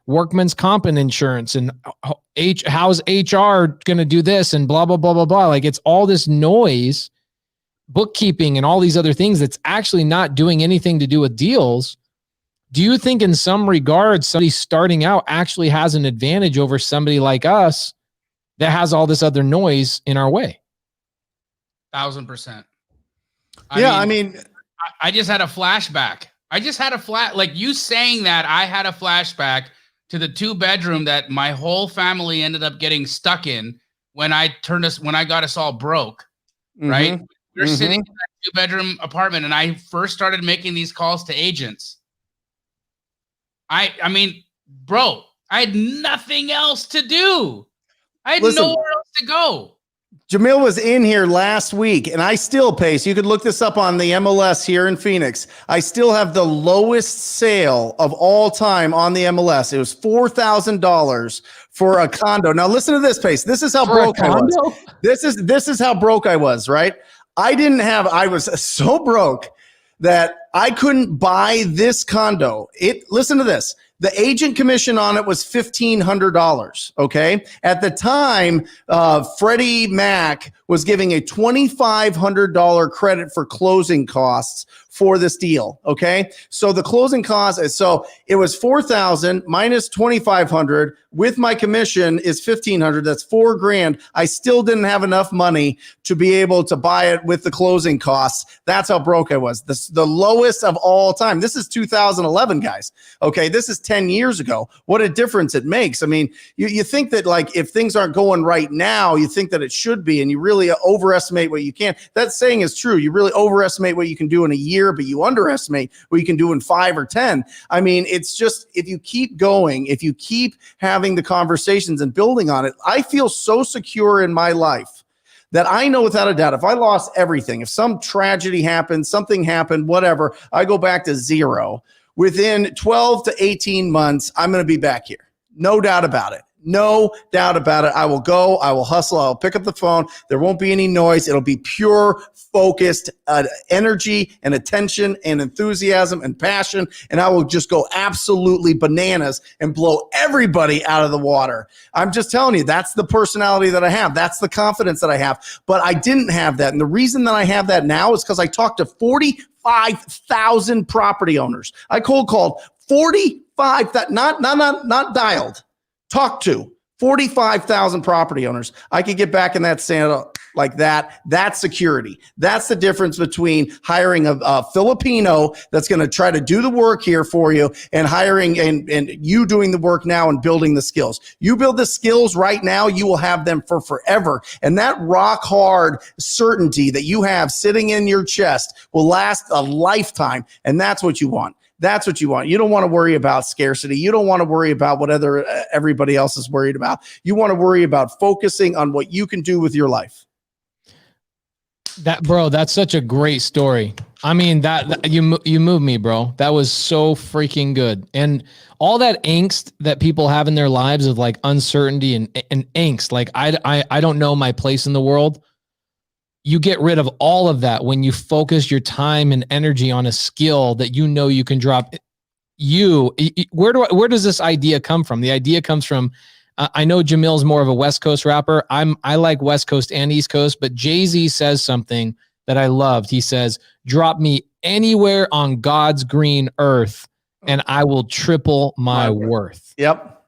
workman's comp and insurance and how's HR going to do this and blah, blah, blah, blah, blah. It's all this noise, bookkeeping and all these other things that's actually not doing anything to do with deals. Do you think in some regards, somebody starting out actually has an advantage over somebody like us that has all this other noise in our way? 1,000%. I mean, I just had a flashback. You saying that, I had a flashback to the 2-bedroom that my whole family ended up getting stuck in when I got us all broke, right? We were sitting in that 2-bedroom apartment and I first started making these calls to agents. I mean, bro, I had nothing else to do. I had Listen. nowhere else to go. Jamil was in here last week, and I still pay. So you could look this up on the MLS here in Phoenix. I still have the lowest sale of all time on the MLS. It was $4,000 for a condo. Now listen to this, Pace. This is how broke I was. This is how broke I was, right? I was so broke that I couldn't buy this condo. Listen to this. The agent commission on it was $1,500. Okay. At the time, Freddie Mac was giving a $2,500 credit for closing costs for this deal. Okay. So the closing costs, so it was 4,000 minus 2,500 with my commission is 1,500. That's $4,000. I still didn't have enough money to be able to buy it with the closing costs. That's how broke I was. The lowest of all time. This is 2011, guys. Okay. This is 10 years ago. What a difference it makes. I mean, you think that like if things aren't going right now, you think that it should be, and you really overestimate what you can. That saying is true. You really overestimate what you can do in a year, but you underestimate what you can do in 5 or 10. I mean, it's just, if you keep going, if you keep having the conversations and building on it, I feel so secure in my life that I know without a doubt, if I lost everything, if some tragedy happened, something happened, whatever, I go back to zero. Within 12 to 18 months, I'm going to be back here. No doubt about it. No doubt about it. I will go. I will hustle. I'll pick up the phone. There won't be any noise. It'll be pure, focused energy and attention and enthusiasm and passion. And I will just go absolutely bananas and blow everybody out of the water. I'm just telling you, that's the personality that I have. That's the confidence that I have. But I didn't have that. And the reason that I have that now is because I talked to 45,000 property owners. I cold called 45,000, not dialed. Talk to 45,000 property owners. I could get back in that sand like that. That's security. That's the difference between hiring a Filipino that's going to try to do the work here for you and hiring and you doing the work now and building the skills. You build the skills right now, you will have them for forever. And that rock hard certainty that you have sitting in your chest will last a lifetime. And that's what you want. That's what you want. You don't want to worry about scarcity. You don't want to worry about what everybody else is worried about. You want to worry about focusing on what you can do with your life. That's such a great story. I mean, that you moved me, bro. That was so freaking good. And all that angst that people have in their lives of like uncertainty and angst, like I don't know my place in the world. You get rid of all of that when you focus your time and energy on a skill that you know you can drop. Where does this idea come from? The idea comes from, I know Jamil's more of a West Coast rapper. I like West Coast and East Coast, but Jay-Z says something that I loved. He says, drop me anywhere on God's green earth and I will triple my worth. Yep.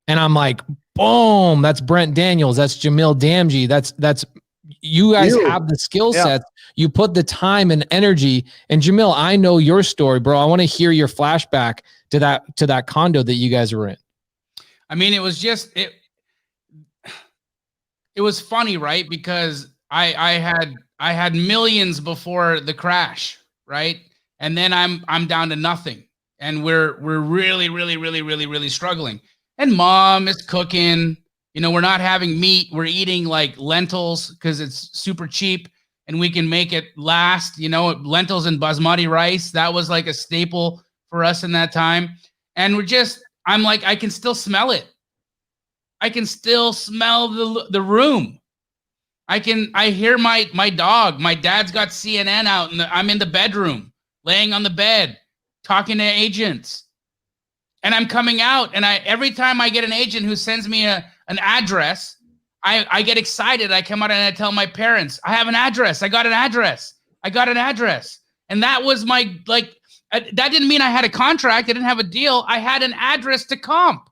And I'm like, boom, that's Brent Daniels. That's Jamil Damji. That's you guys have the skill sets. You put the time and energy. And Jamil, I know your story, bro. I want to hear your flashback to that condo that you guys were in. I mean, it was just it was funny, right? Because I had millions before the crash, right? And then I'm down to nothing. And we're really struggling. And mom is cooking. You know, we're not having meat. We're eating like lentils because it's super cheap and we can make it last. You know, lentils and basmati rice. That was like a staple for us in that time. And I'm like, I can still smell it. I can still smell the room. I hear my dog. My dad's got CNN out and I'm in the bedroom, laying on the bed, talking to agents. And I'm coming out and every time I get an agent who sends me an address, I get excited. I come out and I tell my parents, I have an address. I got an address. And that was that didn't mean I had a contract. I didn't have a deal. I had an address to comp.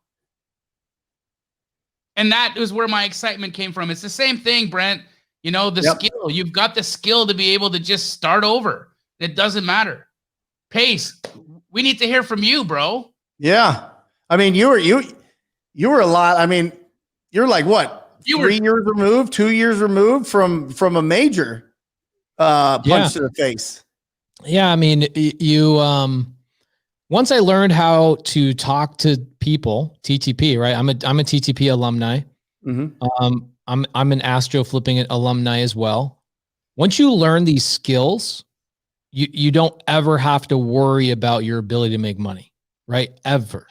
And that was where my excitement came from. It's the same thing, Brent. You know, the skill. You've got the skill to be able to just start over. It doesn't matter. Pace, we need to hear from you, bro. Yeah. I mean, you were a lot. I mean, you're like what? 3 years removed, 2 years removed from a major punch to the face. Yeah, I mean, you once I learned how to talk to people, TTP, right? I'm a TTP alumni. I'm an Astro flipping alumni as well. Once you learn these skills, you don't ever have to worry about your ability to make money, right? Ever.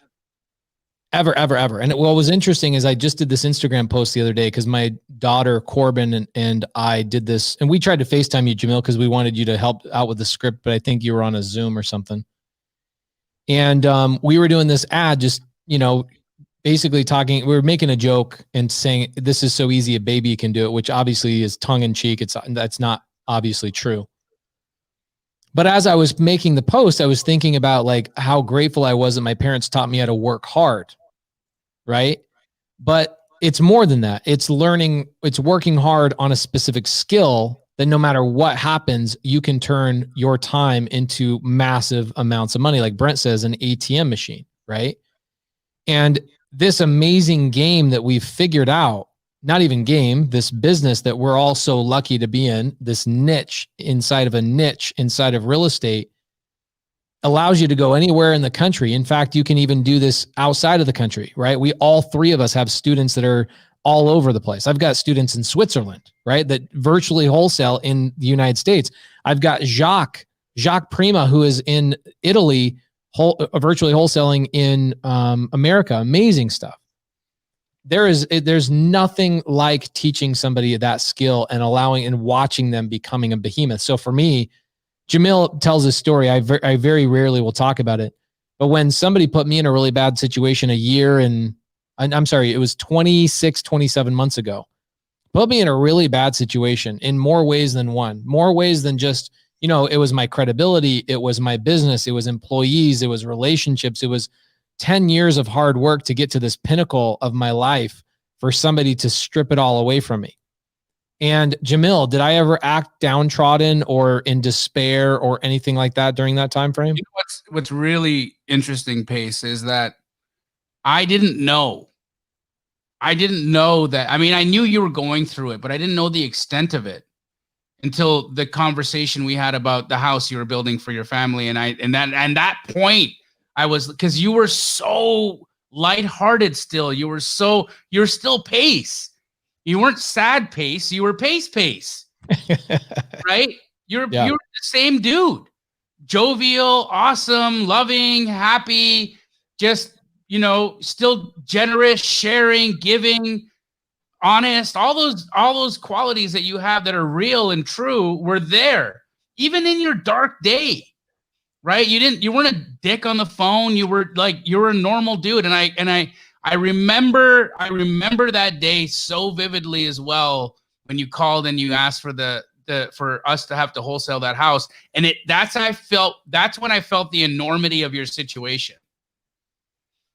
And what was interesting is I just did this Instagram post the other day because my daughter Corbin and I did this, and we tried to FaceTime you, Jamil, because we wanted you to help out with the script, but I think you were on a Zoom or something. And we were doing this ad, just, basically talking, we were making a joke and saying, this is so easy, a baby can do it, which obviously is tongue in cheek. That's not obviously true. But as I was making the post, I was thinking about like how grateful I was that my parents taught me how to work hard. Right. But it's more than that. It's working hard on a specific skill that no matter what happens, you can turn your time into massive amounts of money. Like Brent says, an ATM machine. Right. And this amazing game that we've figured out, not even game, this business that we're all so lucky to be in, this niche inside of real estate, allows you to go anywhere in the country. In fact, you can even do this outside of the country, right? All three of us have students that are all over the place. I've got students in Switzerland, right, that virtually wholesale in the United States. I've got Jacques Prima, who is in Italy, virtually wholesaling in America. Amazing stuff. There's nothing like teaching somebody that skill and allowing and watching them becoming a behemoth. So for me, Jamil tells this story. I very rarely will talk about it, but when somebody put me in a really bad situation it was 27 months ago, put me in a really bad situation in more ways than one, more ways than just, it was my credibility. It was my business. It was employees. It was relationships. It was 10 years of hard work to get to this pinnacle of my life for somebody to strip it all away from me. And Jamil, did I ever act downtrodden or in despair or anything like that during that time frame? What's really interesting, Pace, is that I didn't know that. I mean, I knew you were going through it, but I didn't know the extent of it until the conversation we had about the house you were building for your family. And that point, because you were so lighthearted still. You're still Pace. You weren't sad Pace. You were Pace. Right? You're the same dude. Jovial, awesome, loving, happy, just, still generous, sharing, giving, honest. All those qualities that you have that are real and true were there, even in your dark day. Right? You weren't a dick on the phone. You were a normal dude. And I remember that day so vividly as well when you called and you asked for for us to have to wholesale that house. And that's when I felt the enormity of your situation.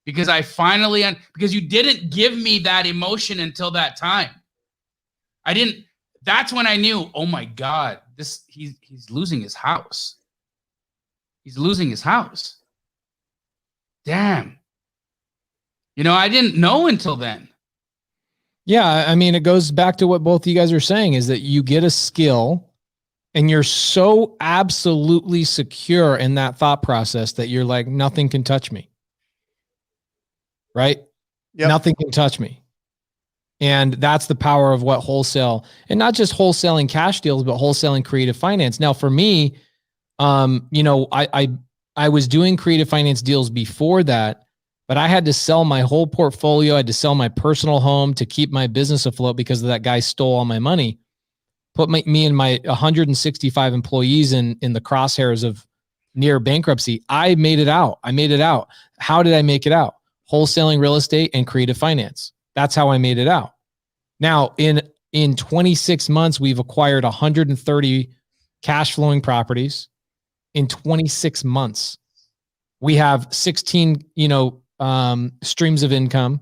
Because because you didn't give me that emotion until that time. That's when I knew, oh my God, he's losing his house. He's losing his house. Damn. I didn't know until then. Yeah. I mean, it goes back to what both of you guys are saying, is that you get a skill and you're so absolutely secure in that thought process that you're like, nothing can touch me. Right? Yep. Nothing can touch me. And that's the power of what wholesale, and not just wholesaling cash deals, but wholesaling creative finance. Now for me, I was doing creative finance deals before that, but I had to sell my whole portfolio. I had to sell my personal home to keep my business afloat because that guy stole all my money, put me and my 165 employees in the crosshairs of near bankruptcy. I made it out. How did I make it out? Wholesaling real estate and creative finance. That's how I made it out. Now, in 26 months, we've acquired 130 cash flowing properties. In 26 months, we have 16, streams of income.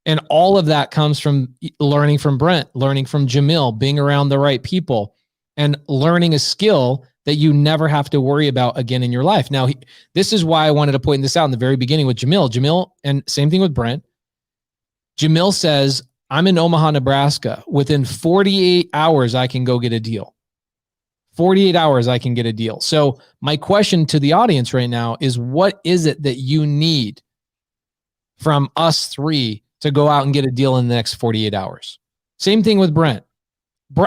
And all of that comes from learning from Brent, learning from Jamil, being around the right people, and learning a skill that you never have to worry about again in your life. Now, this is why I wanted to point this out in the very beginning with Jamil, and same thing with Brent. Jamil says, I'm in Omaha, Nebraska. Within 48 hours, I can go get a deal. 48 hours, I can get a deal. So my question to the audience right now is, what is it that you need from us three to to go out and get a deal in the next 48 hours. Same thing with Brent.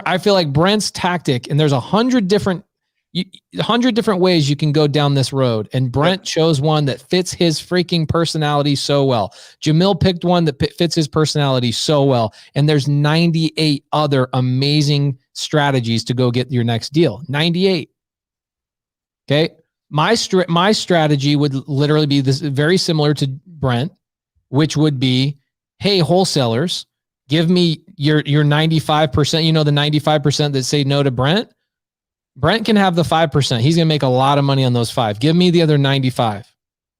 I feel like Brent's tactic, and there's 100 different ways you can go down this road. And Brent chose one that fits his freaking personality so well. Jamil picked one that fits his personality so well. And there's 98 other amazing strategies to go get your next deal. 98. Okay. My strategy would literally be this, very similar to Brent, which would be, hey, wholesalers, give me your 95%. You know, the 95% that say no to Brent. Brent can have the 5%. He's going to make a lot of money on those 5. Give me the other 95,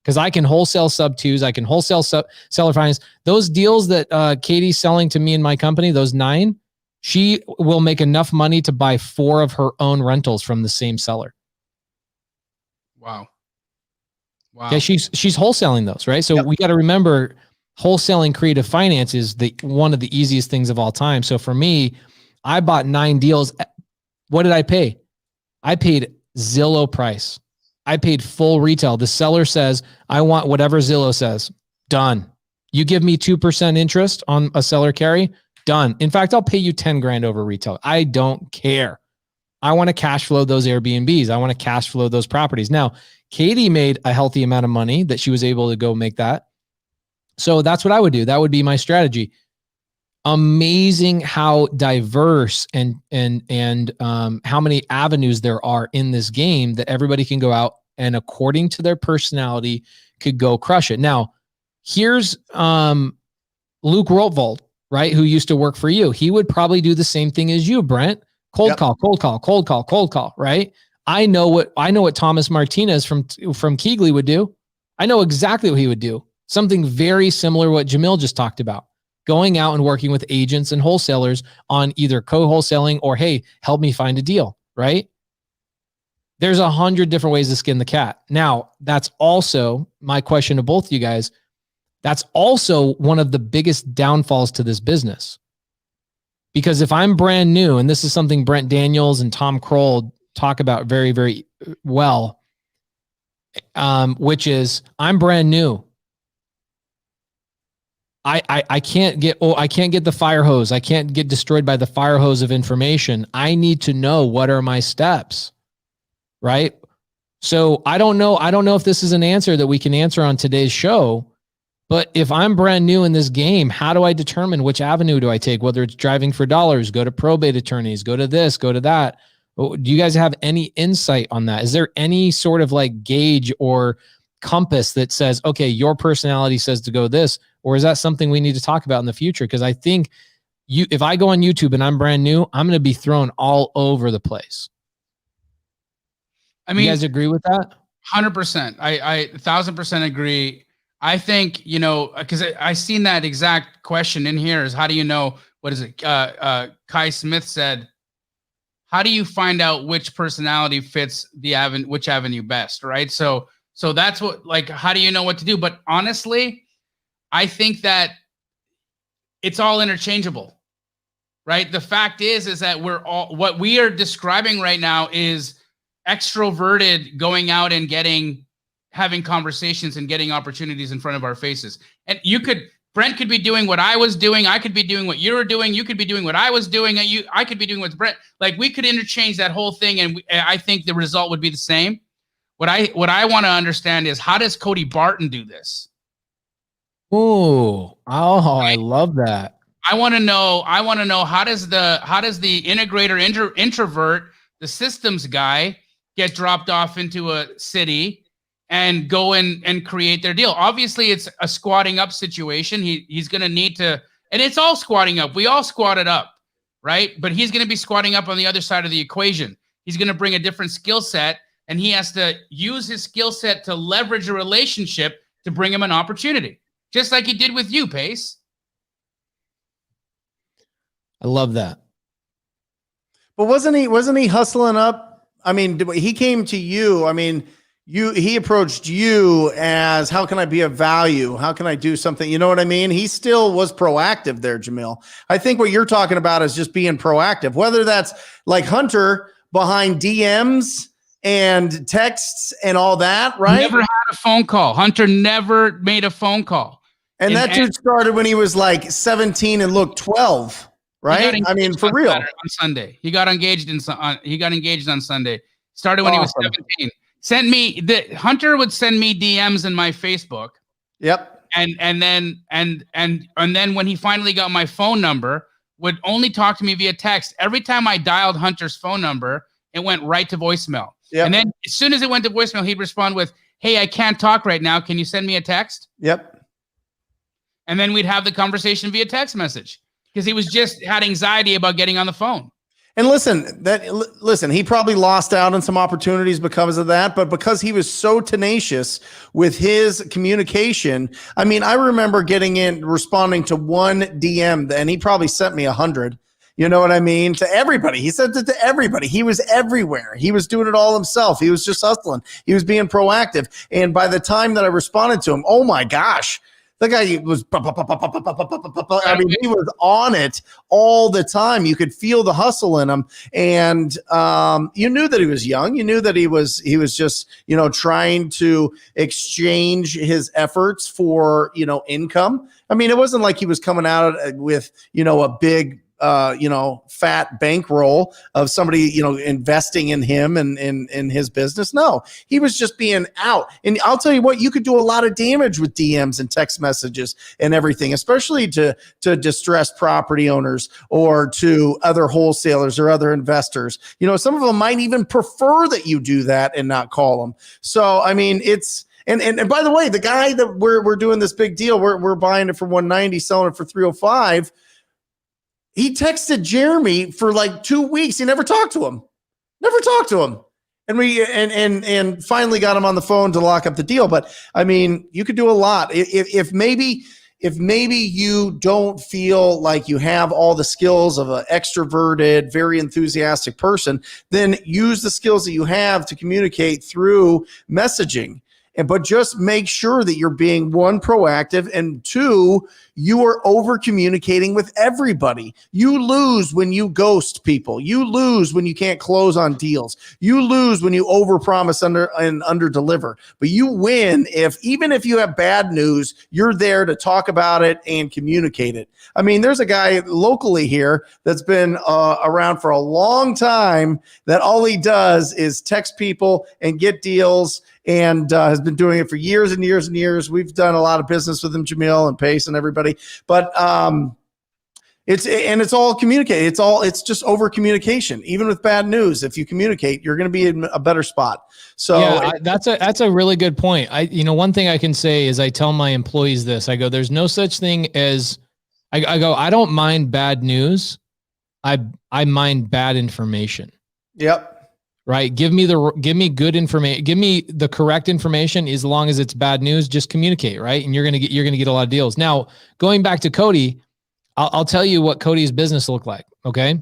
because I can wholesale sub 2s. I can wholesale seller finance. Those deals that Katie's selling to me in my company, those 9, she will make enough money to buy 4 of her own rentals from the same seller. Wow. Okay, she's wholesaling those, right? So we got to remember, wholesaling creative finance is one of the easiest things of all time. So for me, I bought 9 deals. What did I pay? I paid Zillow price. I paid full retail. The seller says, I want whatever Zillow says. Done. You give me 2% interest on a seller carry. Done. In fact, I'll pay you 10 grand over retail. I don't care. I want to cash flow those Airbnbs. I want to cash flow those properties. Now, Katie made a healthy amount of money that she was able to go make that. So that's what I would do. That would be my strategy. Amazing how diverse and how many avenues there are in this game that everybody can go out and, according to their personality, could go crush it. Now, here's Luke Rotvold, right, who used to work for you. He would probably do the same thing as you, Brent. Cold call, right? I know what Thomas Martinez from Keegley would do. I know exactly what he would do. Something very similar to what Jamil just talked about. Going out and working with agents and wholesalers on either co-wholesaling or, hey, help me find a deal, right? There's 100 different ways to skin the cat. Now, that's also my question to both of you guys. That's also one of the biggest downfalls to this business. Because if I'm brand new, and this is something Brent Daniels and Tom Kroll talk about very, very well, which is I'm brand new. I can't get the fire hose. I can't get destroyed by the fire hose of information. I need to know what are my steps, right? So I don't know if this is an answer that we can answer on today's show, but if I'm brand new in this game, how do I determine which avenue do I take? Whether it's driving for dollars, go to probate attorneys, go to this, go to that. Do you guys have any insight on that? Is there any sort of like gauge or compass that says, okay, your personality says to go this? Or is that something we need to talk about in the future? Because I think if I go on YouTube and I'm brand new, I'm going to be thrown all over the place. I mean, you guys agree with that? 100%. I 1,000% agree. I think, because I seen that exact question in here is, how do you know, what is it? Kai Smith said, how do you find out which personality fits which avenue best, right? So that's what, like, how do you know what to do? But honestly, I think that it's all interchangeable, right? The fact is that what we are describing right now is extroverted going out and having conversations and getting opportunities in front of our faces. And Brent could be doing what I was doing. I could be doing what you were doing. You could be doing what I was doing. I could be doing what Brent, like we could interchange that whole thing. And I think the result would be the same. What I want to understand is, how does Cody Barton do this? Oh, I love that. I want to know how does the integrator introvert, the systems guy, get dropped off into a city and go and create their deal? Obviously, it's a squatting up situation. He's going to need to, and it's all squatting up. We all squatted up, right? But he's going to be squatting up on the other side of the equation. He's going to bring a different skill set, and he has to use his skill set to leverage a relationship to bring him an opportunity. Just like he did with you, Pace. I love that. But wasn't he hustling up? I mean, he came to you. I mean, he approached you as, how can I be of value? How can I do something? You know what I mean? He still was proactive there, Jamil. I think what you're talking about is just being proactive, whether that's like Hunter behind DMs and texts and all that, right? Never had a phone call. Hunter never made a phone call. And that dude started when he was like 17 and looked 12, right? I mean, for real. On Sunday, he got engaged on Sunday. Started when he was 17. Hunter would send me DMs in my Facebook. Yep. And then when he finally got my phone number, would only talk to me via text. Every time I dialed Hunter's phone number, it went right to voicemail. Yep. And then as soon as it went to voicemail, he'd respond with, "Hey, I can't talk right now. Can you send me a text?" Yep. And then we'd have the conversation via text message because he was just had anxiety about getting on the phone. And listen, he probably lost out on some opportunities because of that, but because he was so tenacious with his communication. I mean, I remember responding to one DM, and he probably sent me 100. You know what I mean? To everybody. He sent it to everybody. He was everywhere. He was doing it all himself. He was just hustling. He was being proactive. And by the time that I responded to him, oh my gosh, the guy was, I mean, he was on it all the time. You could feel the hustle in him. And you knew that he was young. You knew that he was just, trying to exchange his efforts for, income. I mean, it wasn't like he was coming out with, a big, fat bankroll of somebody, investing in him and in his business. No, he was just being out. And I'll tell you what, you could do a lot of damage with DMs and text messages and everything, especially to distressed property owners or to other wholesalers or other investors. Some of them might even prefer that you do that and not call them. So, I mean, it's, and by the way, the guy that we're doing this big deal, we're buying it for 190, selling it for 305. He texted Jeremy for like 2 weeks. He never talked to him. And we and finally got him on the phone to lock up the deal. But I mean, you could do a lot. If maybe you don't feel like you have all the skills of an extroverted, very enthusiastic person, then use the skills that you have to communicate through messaging. But just make sure that you're being, one, proactive, and two, you are over communicating with everybody. You lose when you ghost people. You lose when you can't close on deals. You lose when you overpromise and underdeliver. But you win even if you have bad news, you're there to talk about it and communicate it. I mean, there's a guy locally here that's been around for a long time that all he does is text people and get deals, and has been doing it for years and years and years. We've done a lot of business with him, Jamil and Pace and everybody. But it's all communicated. It's just over communication. Even with bad news, if you communicate, you're going to be in a better spot. So yeah, that's a really good point. One thing I can say is I tell my employees this. I go, there's no such thing as I don't mind bad news. I mind bad information. Yep. Right. Give me good information. Give me the correct information. As long as it's bad news, just communicate. Right. And you're going to get a lot of deals. Now, going back to Cody, I'll tell you what Cody's business looked like. Okay.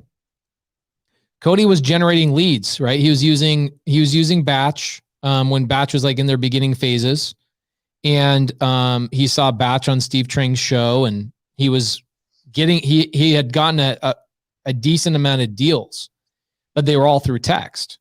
Cody was generating leads, right? He was using Batch when Batch was like in their beginning phases. And he saw Batch on Steve Trang's show, and he was he had gotten a decent amount of deals, but they were all through text.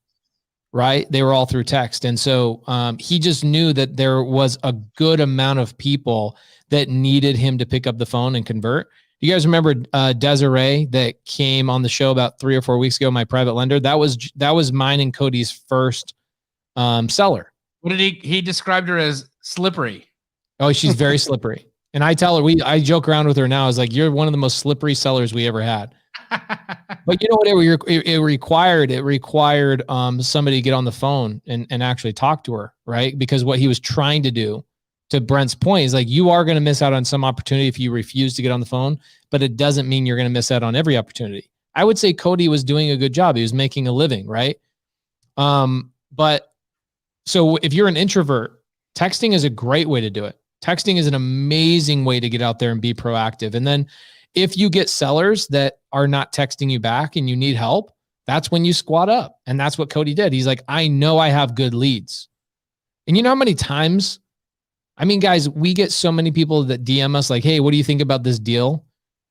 Right? They were all through text. And so he just knew that there was a good amount of people that needed him to pick up the phone and convert. You guys remember Desiree that came on the show about 3 or 4 weeks ago, my private lender? That was mine and Cody's first seller. What did he described her as? Slippery. Oh, she's very slippery. And I tell her, I joke around with her now. I was like, you're one of the most slippery sellers we ever had. But you know what it required somebody to get on the phone and actually talk to her, right? Because what he was trying to do, to Brent's point, is like, you are going to miss out on some opportunity if you refuse to get on the phone, but it doesn't mean you're going to miss out on every opportunity. I would say Cody was doing a good job. He was making a living, right? But so if you're an introvert, texting is a great way to do it. Texting is an amazing way to get out there and be proactive. And then if you get sellers that are not texting you back and you need help, that's when you squat up. And that's what Cody did. He's like, I know I have good leads. And you know how many times, I mean, guys, we get so many people that DM us like, hey, what do you think about this deal?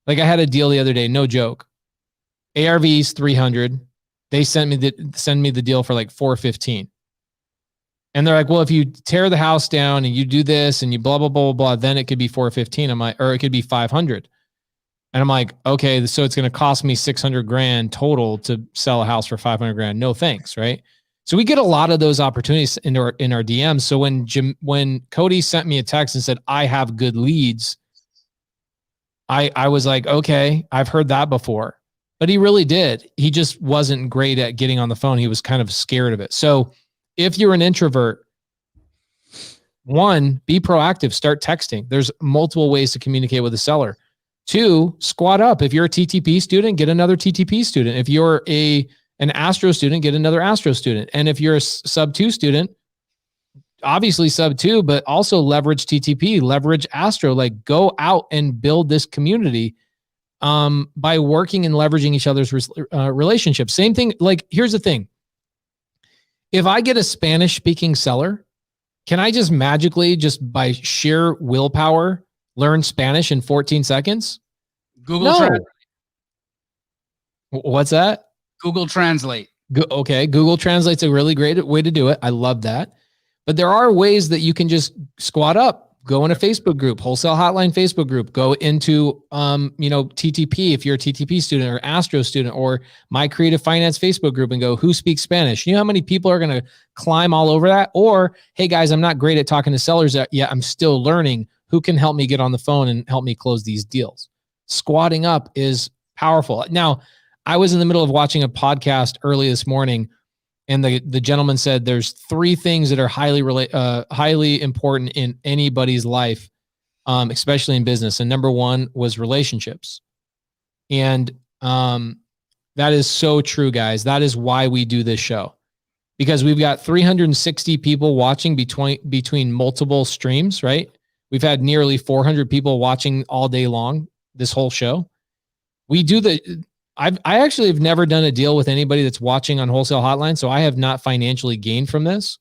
Like I had a deal the other day, no joke. ARV's 300. They send me the deal for like 415. And they're like, well, if you tear the house down and you do this and you blah, blah, blah, blah, blah, then it could be 415. I'm like, or it could be 500. And I'm like, okay, so it's going to cost me 600 grand total to sell a house for 500 grand. No thanks. Right. So we get a lot of those opportunities in our DMs. So when Cody sent me a text and said, I have good leads, I was like, okay, I've heard that before, but he really did. He just wasn't great at getting on the phone. He was kind of scared of it. So if you're an introvert, one, be proactive, start texting. There's multiple ways to communicate with a seller. Two, squat up. If you're a TTP student, get another TTP student. If you're an Astro student, get another Astro student. And if you're a sub 2 student, obviously sub 2, but also leverage TTP, leverage Astro, like go out and build this community by working and leveraging each other's relationships. Same thing. Like, here's the thing. If I get a Spanish speaking seller, can I just magically, just by sheer willpower, learn Spanish in 14 seconds? Google Translate. What's that? Google Translate. Okay. Google Translate's a really great way to do it. I love that. But there are ways that you can just squat up, go in a Facebook group, Wholesale Hotline Facebook group, go into, TTP if you're a TTP student or Astro student, or My Creative Finance Facebook group, and go, who speaks Spanish? You know how many people are going to climb all over that? Or, hey guys, I'm not great at talking to sellers yet. I'm still learning. Who can help me get on the phone and help me close these deals? Squatting up is powerful. Now, I was in the middle of watching a podcast early this morning, and the gentleman said there's 3 things that are highly important in anybody's life, especially in business. And number 1 was relationships. And that is so true, guys. That is why we do this show, because we've got 360 people watching between multiple streams, right? We've had nearly 400 people watching all day long, this whole show. I actually have never done a deal with anybody that's watching on Wholesale Hotline, so I have not financially gained from this,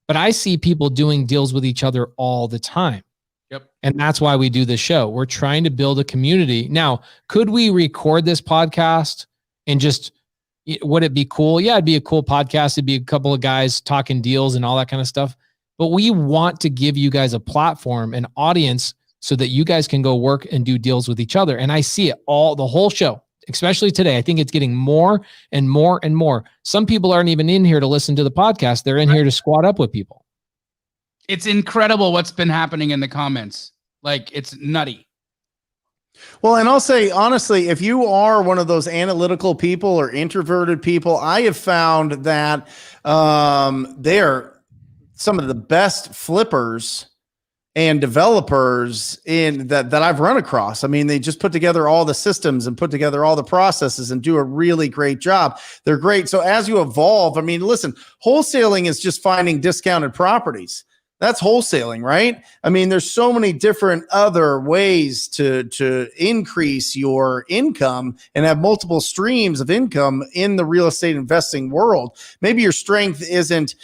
but I see people doing deals with each other all the time. Yep. And that's why we do this show. We're trying to build a community. Now, could we record this podcast and just, would it be cool? Yeah, it'd be a cool podcast. It'd be a couple of guys talking deals and all that kind of stuff. But we want to give you guys a platform, an audience, so that you guys can go work and do deals with each other. And I see it the whole show, especially today. I think it's getting more and more and more. Some people aren't even in here to listen to the podcast. They're in here to squat up with people. It's incredible what's been happening in the comments. Like, it's nutty. Well, and I'll say, honestly, if you are one of those analytical people or introverted people, I have found that they're some of the best flippers and developers that I've run across. I mean, they just put together all the systems and put together all the processes and do a really great job. They're great. So as you evolve, I mean, listen, wholesaling is just finding discounted properties. That's wholesaling, right? I mean, there's so many different other ways to increase your income and have multiple streams of income in the real estate investing world. Maybe your strength isn't,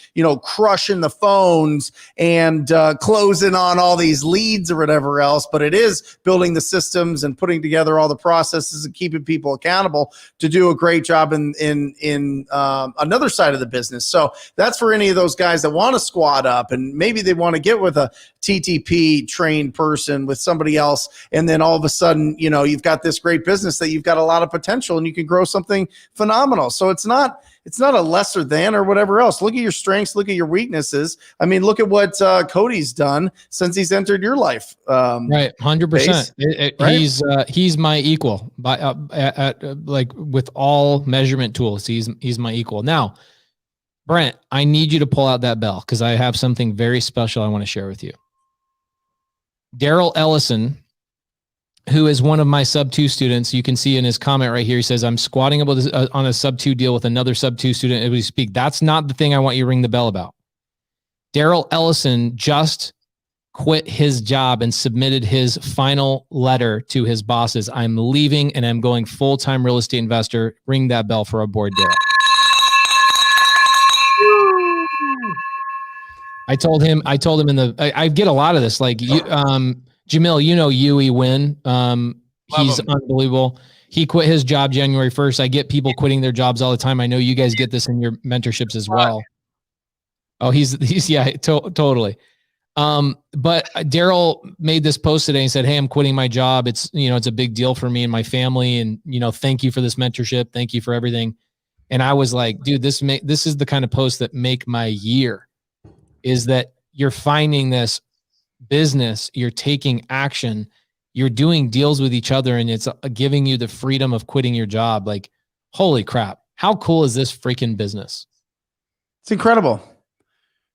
crushing the phones and closing on all these leads or whatever else, but it is building the systems and putting together all the processes and keeping people accountable to do a great job in another side of the business. So that's for any of those guys that want to squat up, and maybe they want to get with a TTP trained person, with somebody else, and then all of a sudden, you've got this great business that you've got a lot of potential and you can grow something phenomenal. So it's not a lesser than or whatever else. Look at your strengths, look at your weaknesses. I mean, look at what Cody's done since he's entered your life. Right, 100%. Right? He's my equal by like with all measurement tools. He's my equal. Now, Brent, I need you to pull out that bell because I have something very special I want to share with you. Daryl Ellison, who is one of my sub 2 students, you can see in his comment right here, he says, I'm squatting up on a sub 2 deal with another sub 2 student as we speak. That's not the thing I want you to ring the bell about. Daryl Ellison just quit his job and submitted his final letter to his bosses. I'm leaving and I'm going full-time real estate investor. Ring that bell for our boy, Daryl. I told him I get a lot of this. Like you, Jamil, Yui Win. He's unbelievable. He quit his job January 1st. I get people quitting their jobs all the time. I know you guys get this in your mentorships as well. Oh, he's yeah, totally. But Daryl made this post today and said, "Hey, I'm quitting my job. It's, it's a big deal for me and my family. And, thank you for this mentorship. Thank you for everything." And I was like, dude, this is the kind of post that make my year, is that you're finding this business, you're taking action, you're doing deals with each other, and it's giving you the freedom of quitting your job. Like, holy crap. How cool is this freaking business? It's incredible.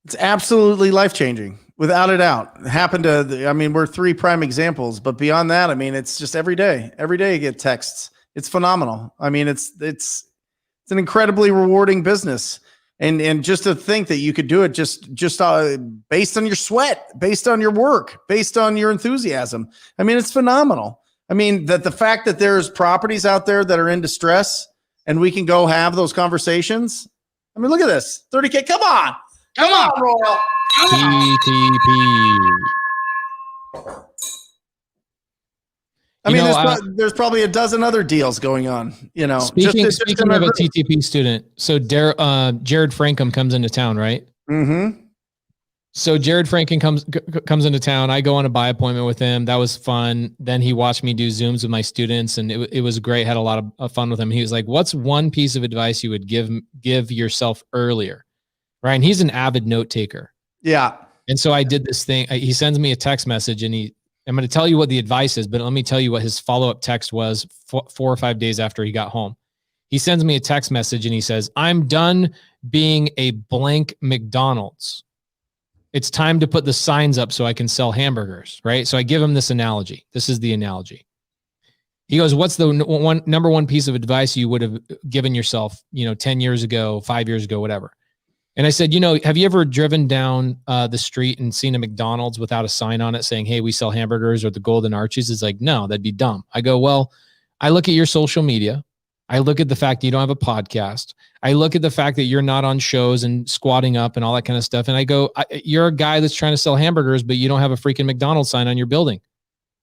It's absolutely life-changing, without a doubt. It happened to, we're 3 prime examples, but beyond that, it's just every day you get texts. It's phenomenal. It's an incredibly rewarding business. And just to think that you could do it just based on your sweat, based on your work, based on your enthusiasm. It's phenomenal. That the fact that there's properties out there that are in distress and we can go have those conversations. Look at this, 30K. Come on, Royal. TTP. There's probably a dozen other deals going on, Speaking of a TTP student, so Jared Frankham comes into town, right? Mm-hmm. So Jared Frankham comes into town. I go on a buy appointment with him. That was fun. Then he watched me do Zooms with my students, and it was great. Had a lot of fun with him. He was like, "What's one piece of advice you would give yourself earlier?" Right? And he's an avid note taker. Yeah. And so I did this thing. He sends me a text message, and I'm going to tell you what the advice is, but let me tell you what his follow-up text was 4 or 5 days after he got home. He sends me a text message and he says, "I'm done being a blank McDonald's. It's time to put the signs up so I can sell hamburgers," right? So I give him this analogy. This is the analogy. He goes, "What's the number one piece of advice you would have given yourself, 10 years ago, 5 years ago, whatever?" And I said, have you ever driven down the street and seen a McDonald's without a sign on it saying, "Hey, we sell hamburgers," or the Golden Arches? It's like, no, that'd be dumb. I go, well, I look at your social media. I look at the fact that you don't have a podcast. I look at the fact that you're not on shows and squatting up and all that kind of stuff. And I go, you're a guy that's trying to sell hamburgers, but you don't have a freaking McDonald's sign on your building.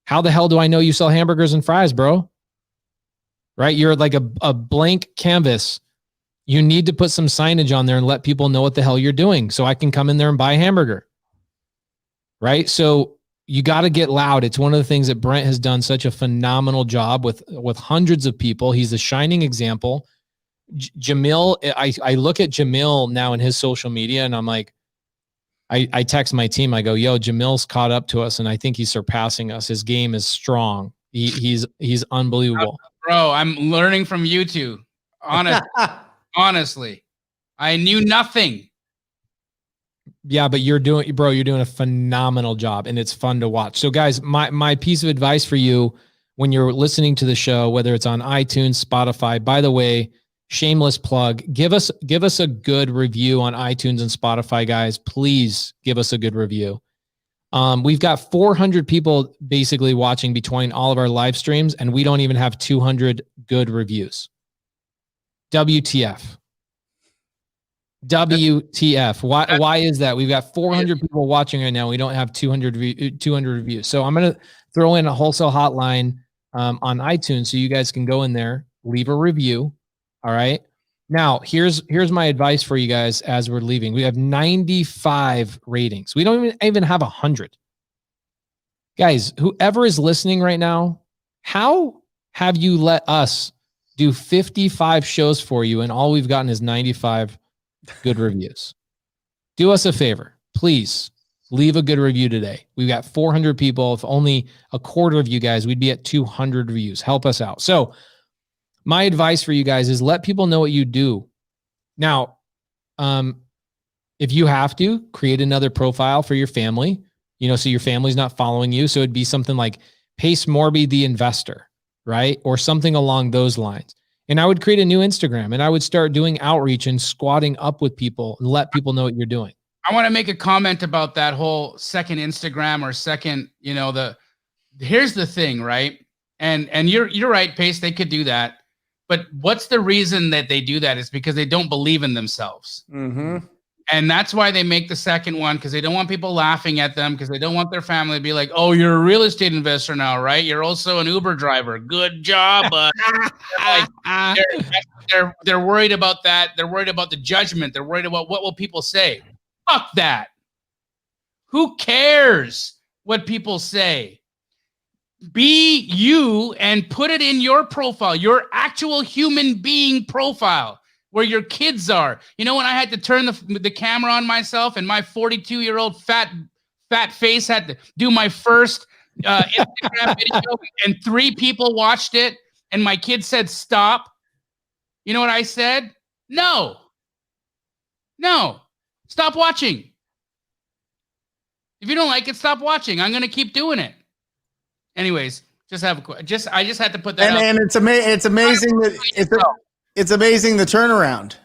How the hell do I know you sell hamburgers and fries, bro? Right? You're like a blank canvas. You need to put some signage on there and let people know what the hell you're doing so I can come in there and buy a hamburger. Right? So you got to get loud. It's one of the things that Brent has done such a phenomenal job with hundreds of people. He's a shining example. Jamil, I look at Jamil now in his social media and I'm like, I text my team. I go, "Yo, Jamil's caught up to us and I think he's surpassing us. His game is strong. He's unbelievable." Bro, I'm learning from you two. Honestly, I knew nothing. Yeah, but you're doing a phenomenal job and it's fun to watch. So guys, my piece of advice for you when you're listening to the show, whether it's on iTunes, Spotify, by the way, shameless plug, give us a good review on iTunes and Spotify, guys. Please give us a good review. We've got 400 people basically watching between all of our live streams and we don't even have 200 good reviews. WTF. Why is that? We've got 400 people watching right now. We don't have 200 reviews. So I'm going to throw in a Wholesale Hotline on iTunes so you guys can go in there, leave a review. All right. Now, here's my advice for you guys as we're leaving. We have 95 ratings. We don't even have 100. Guys, whoever is listening right now, how have you let us do 55 shows for you and all we've gotten is 95 good reviews? Do us a favor, please leave a good review today. We've got 400 people. If only a quarter of you guys, we'd be at 200 reviews. Help us out. So my advice for you guys is let people know what you do. Now, if you have to, create another profile for your family, so your family's not following you. So it'd be something like Pace Morby the Investor, right? Or something along those lines. And I would create a new Instagram and I would start doing outreach and squatting up with people and let people know what you're doing. I want to make a comment about that whole second Instagram or second, here's the thing, right? And you're right, Pace, they could do that. But what's the reason that they do that? Is because they don't believe in themselves. Mm-hmm. And that's why they make the second one, because they don't want people laughing at them, because they don't want their family to be like, "Oh, you're a real estate investor now, right? You're also an Uber driver. Good job." They're worried about that. They're worried about the judgment. They're worried about what will people say. Fuck that. Who cares what people say? Be you and put it in your profile, your actual human being profile, where your kids are. You know, when I had to turn the camera on myself and my 42-year-old fat face had to do my first Instagram video and 3 people watched it and my kid said, stop. You know what I said? No, stop watching. If you don't like it, stop watching. I'm going to keep doing it. Anyways, I just had to put that out. And it's amazing that it's amazing the turnaround.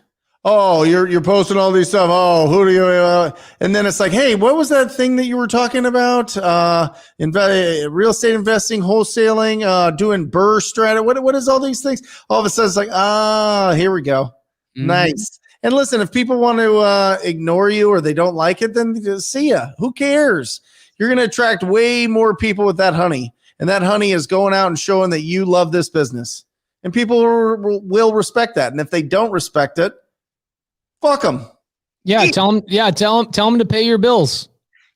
Oh, you're posting all these stuff. Oh, who do you? And then it's like, hey, what was that thing that you were talking about? Real estate investing, wholesaling, doing BRRRR strategy. What is all these things? All of a sudden, it's like, here we go. Mm-hmm. Nice. And listen, if people want to ignore you or they don't like it, then just see ya. Who cares? You're going to attract way more people with that honey. And that honey is going out and showing that you love this business. And people will respect that. And if they don't respect it, fuck them. Yeah, tell them to pay your bills.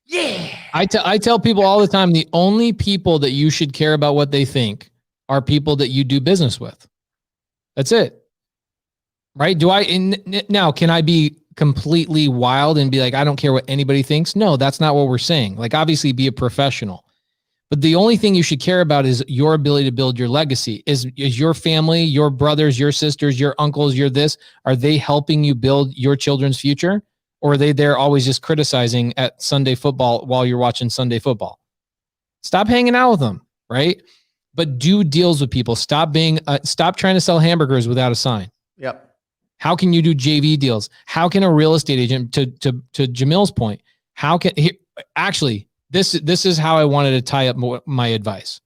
Yeah. I tell people all the time, the only people that you should care about what they think are people that you do business with. That's it. Right? Now, can I be completely wild and be like, I don't care what anybody thinks? No, that's not what we're saying. Like, obviously be a professional. But the only thing you should care about is your ability to build your legacy. Is your family, your brothers, your sisters, your uncles, are they helping you build your children's future? Or are they there always just criticizing at Sunday football while you're watching Sunday football? Stop hanging out with them, right? But do deals with people. Stop trying to sell hamburgers without a sign. Yep. How can you do JV deals? How can a real estate agent, to Jamil's point, this is how I wanted to tie up my advice.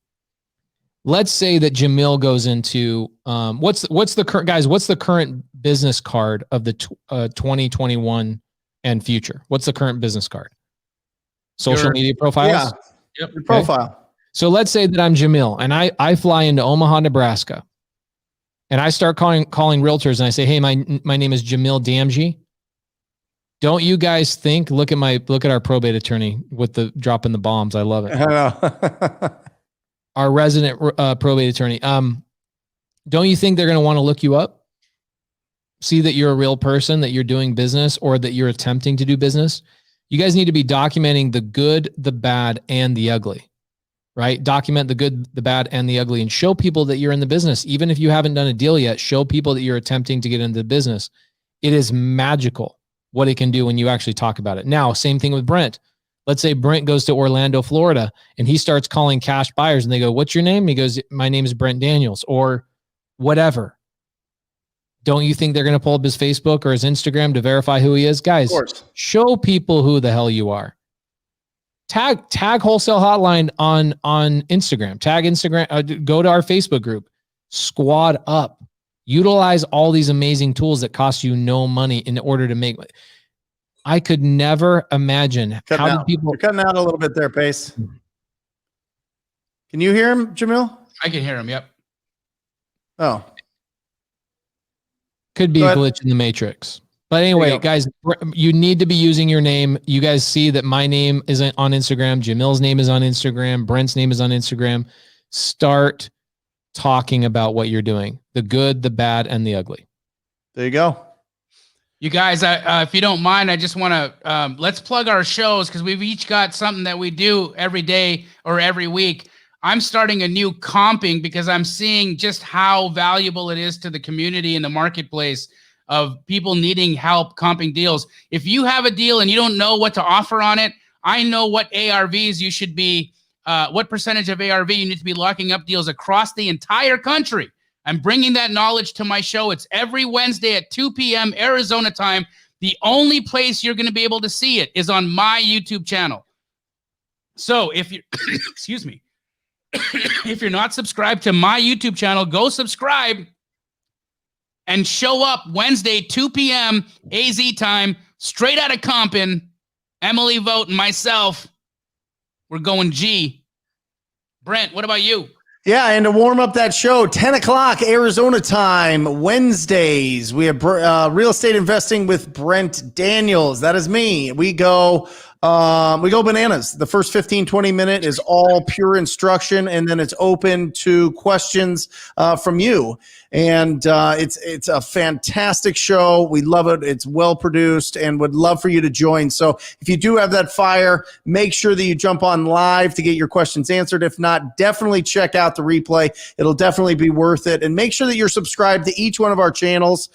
Let's say that Jamil goes into what's the current business card of the 2021 and future? What's the current business card? Social media profiles? Yeah. Yep. Your profile. Okay. So let's say that I'm Jamil and I fly into Omaha, Nebraska, and I start calling realtors and I say, hey, my name is Jamil Damji. Don't you guys think? Look at our probate attorney with the dropping the bombs. I love it. I know. Our resident probate attorney. Don't you think they're going to want to look you up? See that you're a real person, that you're doing business, or that you're attempting to do business? You guys need to be documenting the good, the bad, and the ugly, right? Document the good, the bad, and the ugly, and show people that you're in the business. Even if you haven't done a deal yet, show people that you're attempting to get into the business. It is magical what it can do when you actually talk about it. Now, same thing with Brent. Let's say Brent goes to Orlando, Florida, and he starts calling cash buyers and they go, what's your name? He goes, my name is Brent Daniels, or whatever. Don't you think they're going to pull up his Facebook or his Instagram to verify who he is? Guys, show people who the hell you are. Tag Wholesale Hotline on Instagram. Tag Instagram. Go to our Facebook group. Squad up. Utilize all these amazing tools that cost you no money in order to make. I could never imagine how did people. You're cutting out a little bit there, Pace. Can you hear him, Jamil? I can hear him. Yep. Oh. Could be a glitch in the matrix. But anyway, guys, you need to be using your name. You guys see that my name is on Instagram. Jamil's name is on Instagram. Brent's name is on Instagram. Start talking about what you're doing. The good, the bad, and the ugly. There you go. You guys, if you don't mind, I just want to, let's plug our shows because we've each got something that we do every day or every week. I'm starting a new comping because I'm seeing just how valuable it is to the community and the marketplace of people needing help comping deals. If you have a deal and you don't know what to offer on it, I know what ARVs you should be, what percentage of ARV you need to be locking up deals across the entire country. I'm bringing that knowledge to my show. It's every Wednesday at 2 p.m. Arizona time. The only place you're going to be able to see it is on my YouTube channel. So if you, excuse me, if you're not subscribed to my YouTube channel, go subscribe and show up Wednesday, 2 p.m. AZ time, straight out of Compton. Emily Vogt and myself, we're going G. Brent, what about you? Yeah, and to warm up that show, 10 o'clock Arizona time, Wednesdays. We have real estate investing with Brent Daniels. That is me. We go bananas. The first 15, 20 minute is all pure instruction, and then it's open to questions from you. And it's a fantastic show. We love it. It's well produced and would love for you to join. So if you do have that fire, make sure that you jump on live to get your questions answered. If not, definitely check out the replay. It'll definitely be worth it. And make sure that you're subscribed to each one of our channels.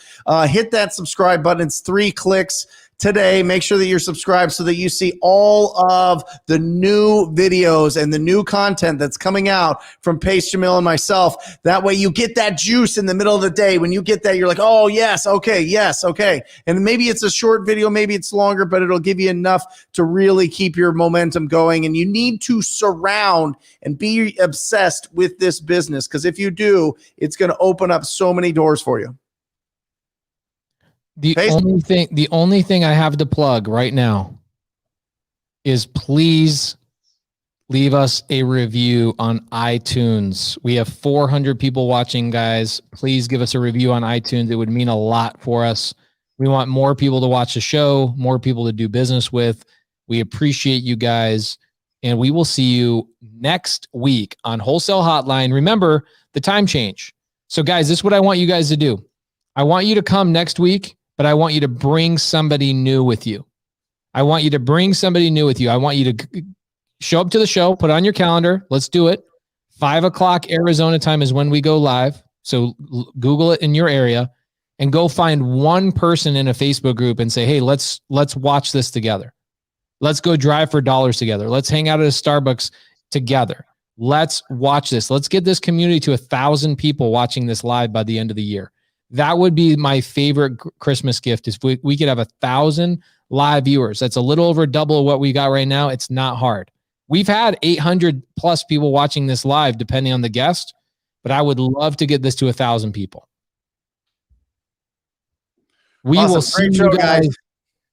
Hit that subscribe button. It's 3 clicks. Today, make sure that you're subscribed so that you see all of the new videos and the new content that's coming out from Pace Jamil and myself. That way you get that juice in the middle of the day. When you get that, you're like, oh, yes, okay. And maybe it's a short video, maybe it's longer, but it'll give you enough to really keep your momentum going. And you need to surround and be obsessed with this business, because if you do, it's going to open up so many doors for you. The only thing I have to plug right now is please leave us a review on iTunes. We have 400 people watching, guys. Please give us a review on iTunes. It would mean a lot for us. We want more people to watch the show, more people to do business with. We appreciate you guys, and we will see you next week on Wholesale Hotline. Remember the time change. So, guys, this is what I want you guys to do. I want you to come next week, but I want you to bring somebody new with you. I want you to show up to the show, put it on your calendar. Let's do it. 5 o'clock Arizona time is when we go live. So Google it in your area and go find one person in a Facebook group and say, hey, let's watch this together. Let's go drive for dollars together. Let's hang out at a Starbucks together. Let's watch this. Let's get this community to 1,000 people watching this live by the end of the year. That would be my favorite Christmas gift, is we could have 1,000 live viewers. That's a little over double what we got right now. It's not hard. We've had 800 plus people watching this live, depending on the guest, but I would love to get this to 1,000 people. We will see you guys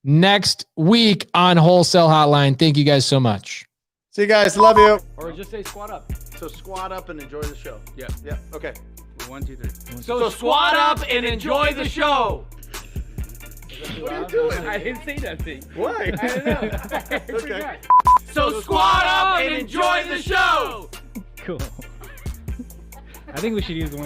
next week on Wholesale Hotline. Thank you guys so much. See you guys. Love you. Or just say squat up. So squat up and enjoy the show. Yeah. Yeah. Okay. 1, 2, 3. So squat up and enjoy the show. What are you doing? I didn't say nothing. Why? I don't know. Okay. So squat up and enjoy the show. Cool. I think we should use the one